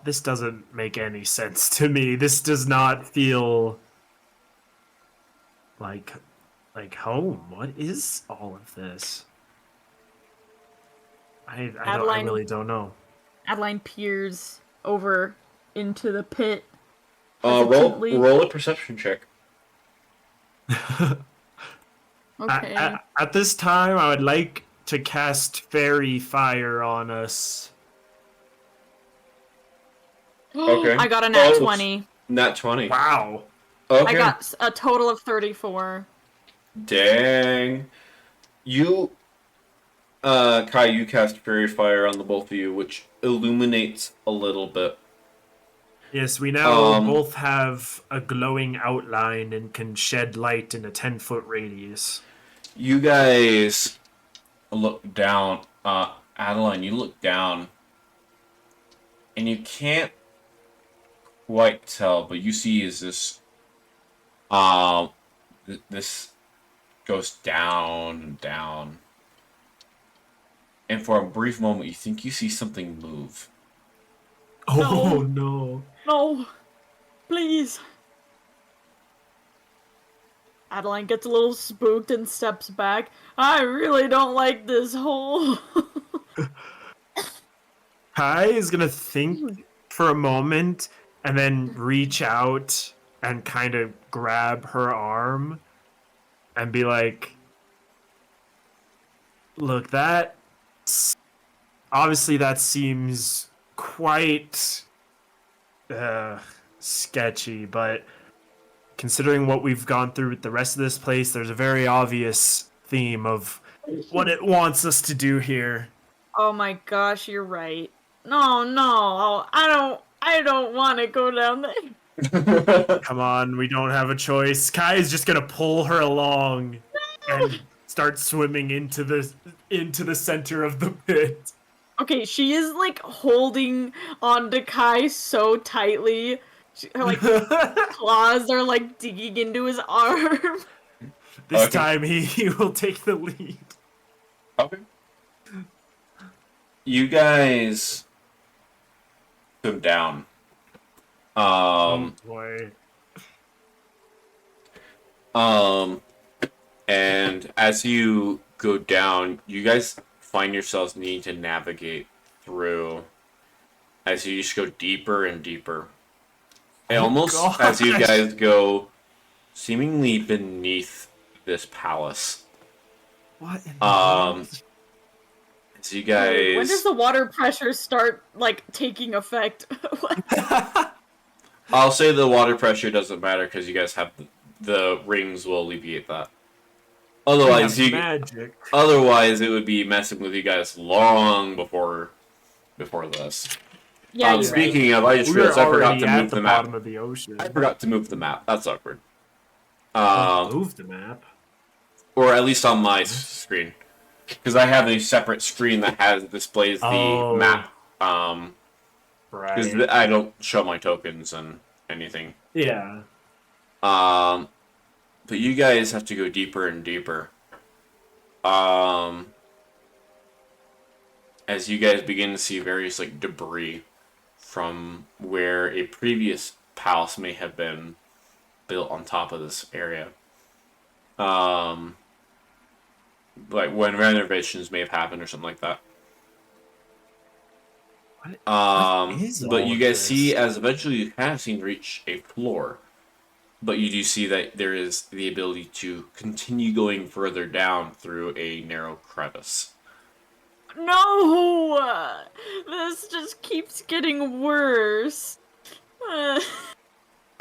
this doesn't make any sense to me. This does not feel like home. What is all of this? I really don't know. Adeline peers over into the pit. roll a perception check. Okay. At this time, I would like to cast fairy fire on us. Okay. I got a nat 20. Nat 20. Wow. Okay. I got a total of 34. Dang. You, Kai, you cast fairy fire on the both of you, which illuminates a little bit. Yes, we now both have a glowing outline and can shed light in a 10-foot radius. You guys look down. Adeline, you look down, and you can't quite tell, but you see is this, this goes down and down. And for a brief moment, you think you see something move. Oh, no. No. Please. Adeline gets a little spooked and steps back. I really don't like this hole. Kai is gonna think for a moment and then reach out and kind of grab her arm and be like, look, obviously that seems quite sketchy, but considering what we've gone through with the rest of this place, there's a very obvious theme of what it wants us to do here. Oh my gosh, you're right. No, I don't want to go down there. Come on, we don't have a choice. Kai is just gonna pull her along and start swimming into the center of the pit. Okay, she is like holding onto Kai so tightly. Her like claws are like digging into his arm. This time he will take the lead. Okay. You guys swim down. Oh boy. And as you go down, you guys find yourselves needing to navigate through as you just go deeper and deeper. And almost as you guys go seemingly beneath this palace. What in the world? So you guys... When does the water pressure start, like, taking effect? I'll say the water pressure doesn't matter because you guys have the rings will alleviate that. Otherwise, magic. Otherwise, it would be messing with you guys long before this. Yeah, speaking of, I just realized I forgot to move the map. Of the ocean. I forgot to move the map. That's awkward. Move the map, or at least on my screen, because I have a separate screen that displays the map. Because I don't show my tokens and anything. Yeah. But you guys have to go deeper and deeper. As you guys begin to see various like debris from where a previous palace may have been built on top of this area. Like when renovations may have happened or something like that. But you guys see as eventually you kind of seem to reach a floor. But you do see that there is the ability to continue going further down through a narrow crevice. No! This just keeps getting worse.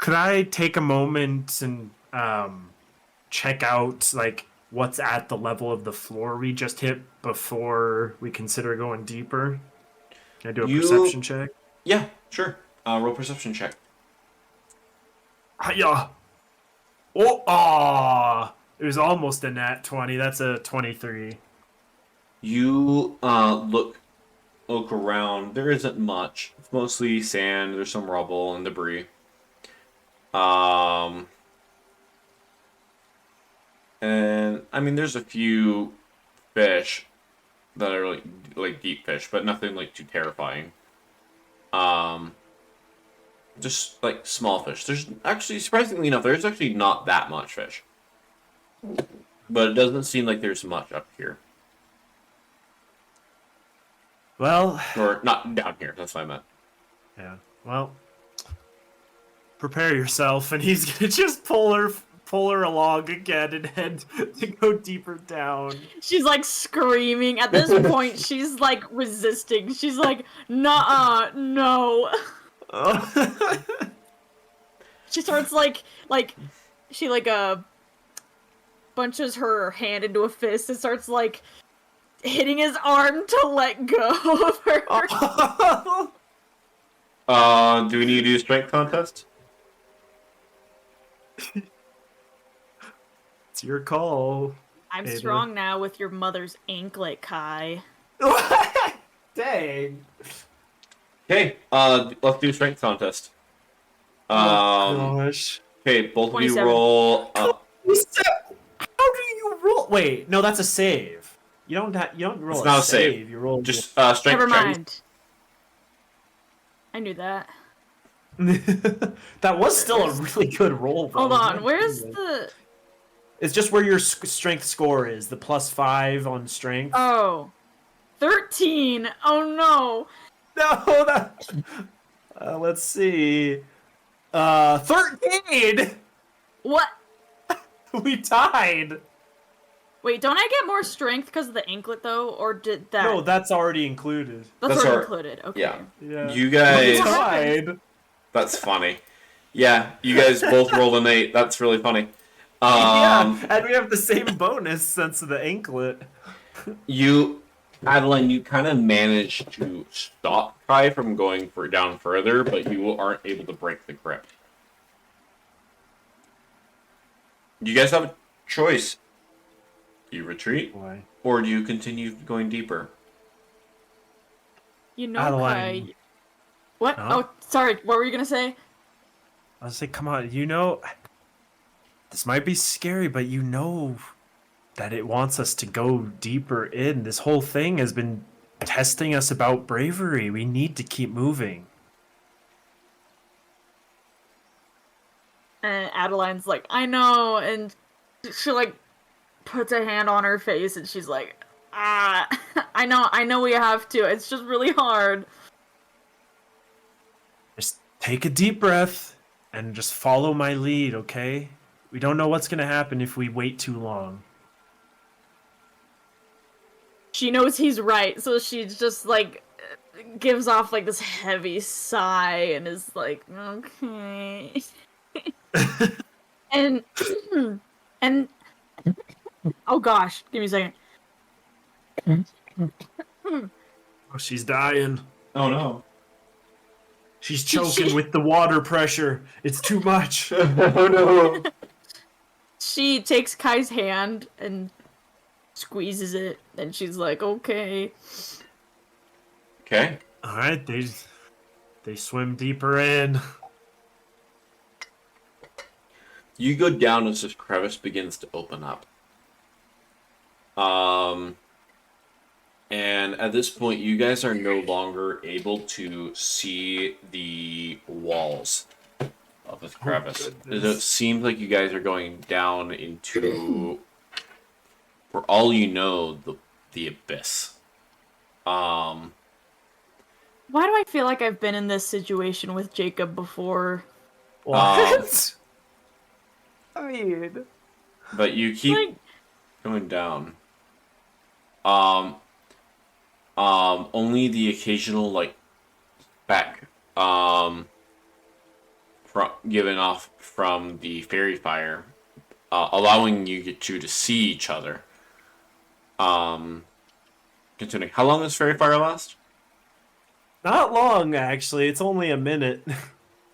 Could I take a moment and check out like what's at the level of the floor we just hit before we consider going deeper? Can I do a perception You, check? yeah, sure. Roll perception check. Hiya! Oh, ah! It was almost a nat 20. That's a 23. You look around. There isn't much. It's mostly sand. There's some rubble and debris. Um, and I mean, there's a few fish that are like deep fish, but nothing like too terrifying. Um, just like small fish. There's actually surprisingly enough, there's actually not that much fish, but it doesn't seem like there's much up here, Well, or not down here. That's what I meant. yeah. Well, prepare yourself, and he's gonna just pull her along again and head to go deeper down. She's like screaming. At this point, she's like resisting. She's like, "Nuh-uh, no." She starts she bunches her hand into a fist and starts like hitting his arm to let go of her. Do we need to do a strength contest? It's your call. I'm Ada. strong now with your mother's anklet, Kai. Dang. Okay, let's do a strength contest. Oh gosh. Okay, both of you 27. roll. How do you roll? Wait, no, that's a save. You don't roll It's a not a save. save. You roll Just strength Never check. mind. I knew that. That was still a really good roll. Though. Hold on, where's the... It's just where your strength score is. The +5 on strength. Oh. 13! Oh no! No, that... let's see. 13! What? We tied! Wait, don't I get more strength because of the anklet, though? Or did that... No, that's already included. That's That's already our- included. Okay. Yeah. Yeah. You guys. We tied. That's funny. Yeah, you guys both rolled an 8. That's really funny. Yeah, and we have the same bonus since of the anklet. Adeline, you kind of managed to stop Kai from going down further, but you aren't able to break the grip. You guys have a choice. Do you retreat, Why? or do you continue going deeper? You know, Adeline. Kai... What? Huh? Oh, sorry. What were you gonna say? I was like, come on, this might be scary, but you know that it wants us to go deeper in. This whole thing has been testing us about bravery. We need to keep moving. And Adeline's like, I know, and she like puts a hand on her face and she's like, I know we have to. It's just really hard. Just take a deep breath and just follow my lead, okay? We don't know what's gonna happen if we wait too long. She knows he's right, so she just like gives off like this heavy sigh and is like, okay. and and oh gosh, give me a second. Oh, she's dying. Oh no. She's choking with the water pressure. It's too much. Oh no. She takes Kai's hand and squeezes it, and she's like, okay. Okay. All right, they swim deeper in. You go down as this crevice begins to open up. And at this point, you guys are no longer able to see the walls of this crevice. It seems like you guys are going down into, for all you know, the abyss. Why do I feel like I've been in this situation with Jacob before? What? I mean, But you keep Like, going down. Only the occasional like speck giving off from the fairy fire, allowing you two to see each other. Continuing. How long does fairy fire last? Not long, actually. It's only a minute.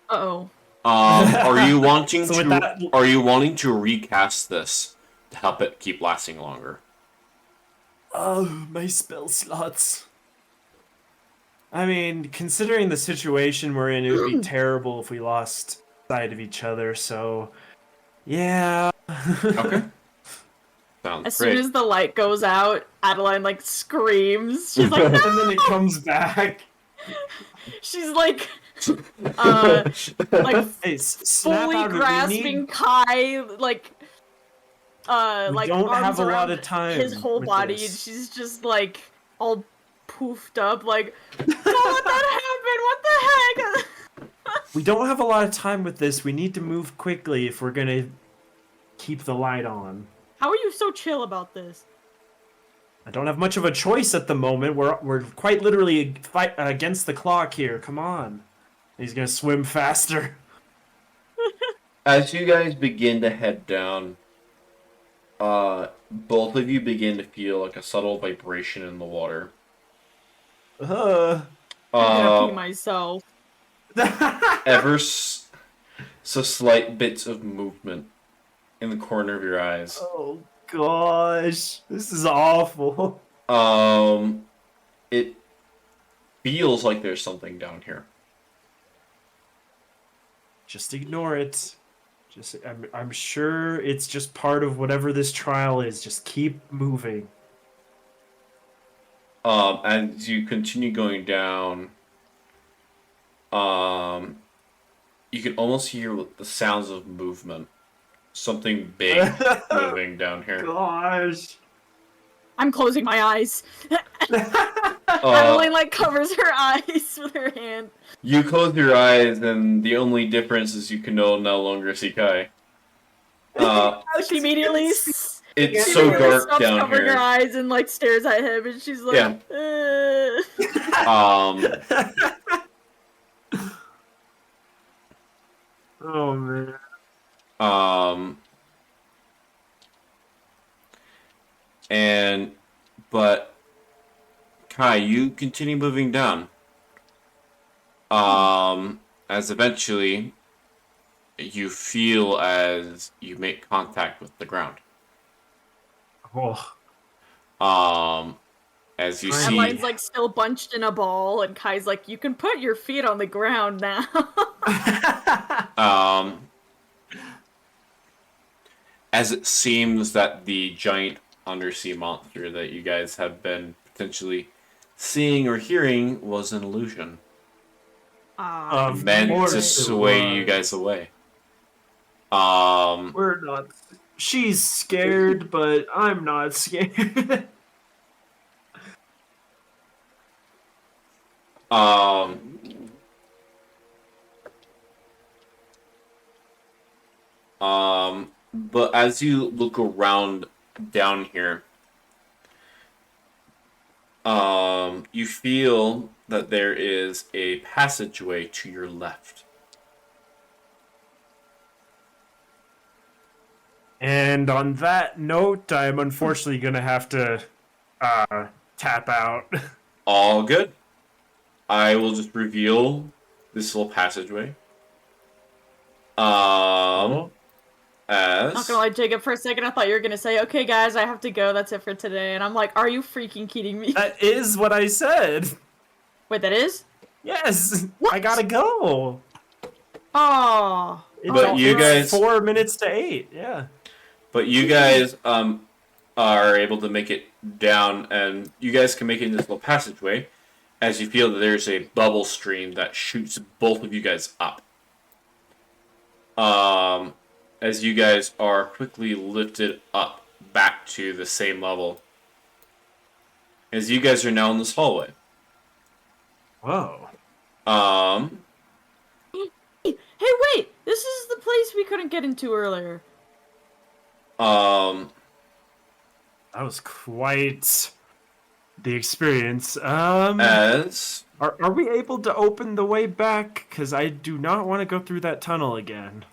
Uh-oh. Are you wanting So with to? that- Are you wanting to recast this to help it keep lasting longer? Oh, my spell slots. I mean, considering the situation we're in, it would be terrible if we lost sight of each other, so... Yeah. Okay. Sounds As great. soon as the light goes out, Adeline like screams. She's like, And no! then it comes back. She's like, like Hey, snap fully out of it. grasping Kai, like, We like don't arms have a lot around of time his whole with body, this. and she's just like all poofed up, like, don't let that happen! What the heck? We don't have a lot of time with this. We need to move quickly if we're gonna keep the light on. How are you so chill about this? I don't have much of a choice at the moment. We're quite literally against the clock here. Come on. He's gonna swim faster. As you guys begin to head down, both of you begin to feel like a subtle vibration in the water. Uh. I'm gonna pee myself. So slight bits of movement in the corner of your eyes. Oh gosh, this is awful. It feels like there's something down here. Just ignore it. I'm sure it's just part of whatever this trial is. Just keep moving. As you continue going down, you can almost hear the sounds of movement. Something big moving down here. Gosh. I'm closing my eyes. Adeline like covers her eyes with her hand. You close your eyes, and the only difference is you can no longer see Kai. She immediately It's so dark stops down covering her here. eyes and like stares at him, and she's like, Yeah. Oh man. But Kai, you continue moving down. As eventually you feel as you make contact with the ground. Oh. As you Adeline's see, like still bunched in a ball, and Kai's like, "You can put your feet on the ground now." as it seems that the giant undersea monster that you guys have been potentially seeing or hearing was an illusion. Meant course to it sway you was. guys away. We're not. She's scared, but I'm not scared. But as you look around down here, you feel that there is a passageway to your left. And on that note, I'm unfortunately gonna have to tap out. All good. I will just reveal this little passageway. As Not gonna lie, Jacob, for a second I thought you were gonna say, "Okay, guys, I have to go. That's it for today." And I'm like, "Are you freaking kidding me?" That is what I said. Wait, that is? Yes, What? I gotta go. Oh. But you guys- 4 minutes to 8. Yeah. But you guys are able to make it down, and you guys can make it in this little passageway as you feel that there's a bubble stream that shoots both of you guys up. As you guys are quickly lifted up back to the same level. As you guys are now in this hallway. Whoa. Hey, wait! This is the place we couldn't get into earlier. That was quite the experience. As Are we able to open the way back? Because I do not want to go through that tunnel again.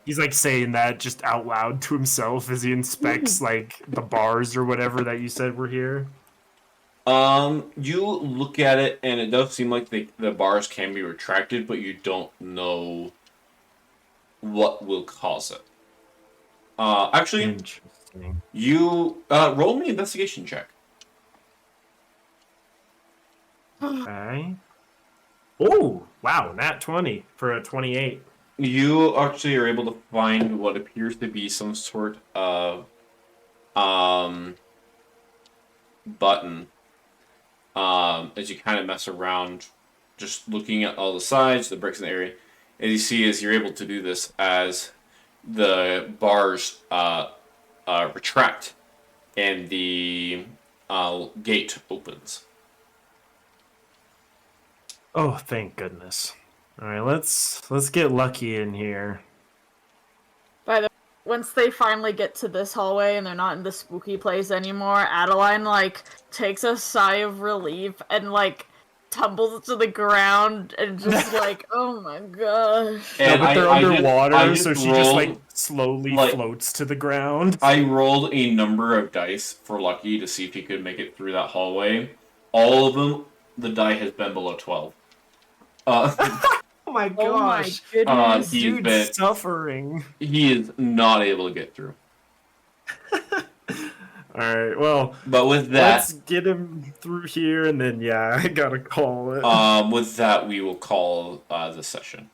He's like saying that just out loud to himself as he inspects like the bars or whatever that you said were here. You look at it and it does seem like the bars can be retracted, but you don't know what will cause it. Actually, Interesting. you roll me an investigation check. Okay. Oh, wow, nat 20 for a 28. You actually are able to find what appears to be some sort of button. As you kind of mess around, just looking at all the sides, the bricks in the area, as you see, as you're able to do this, as the bars retract and the gate opens. Oh, thank goodness. All right, let's get lucky in here. By the once they finally get to this hallway and they're not in the spooky place anymore, Adeline like takes a sigh of relief and like tumbles to the ground and just like, oh my gosh. No, but they're underwater, so she just like rolled, slowly like, floats to the ground. I rolled a number of dice for Lucky to see if he could make it through that hallway. All of them, the die has been below 12. Oh my gosh. Oh my goodness. Dude's suffering. He is not able to get through. Alright, well, But with that, let's get him through here, and then, yeah, I gotta call it. with that, we will call the session.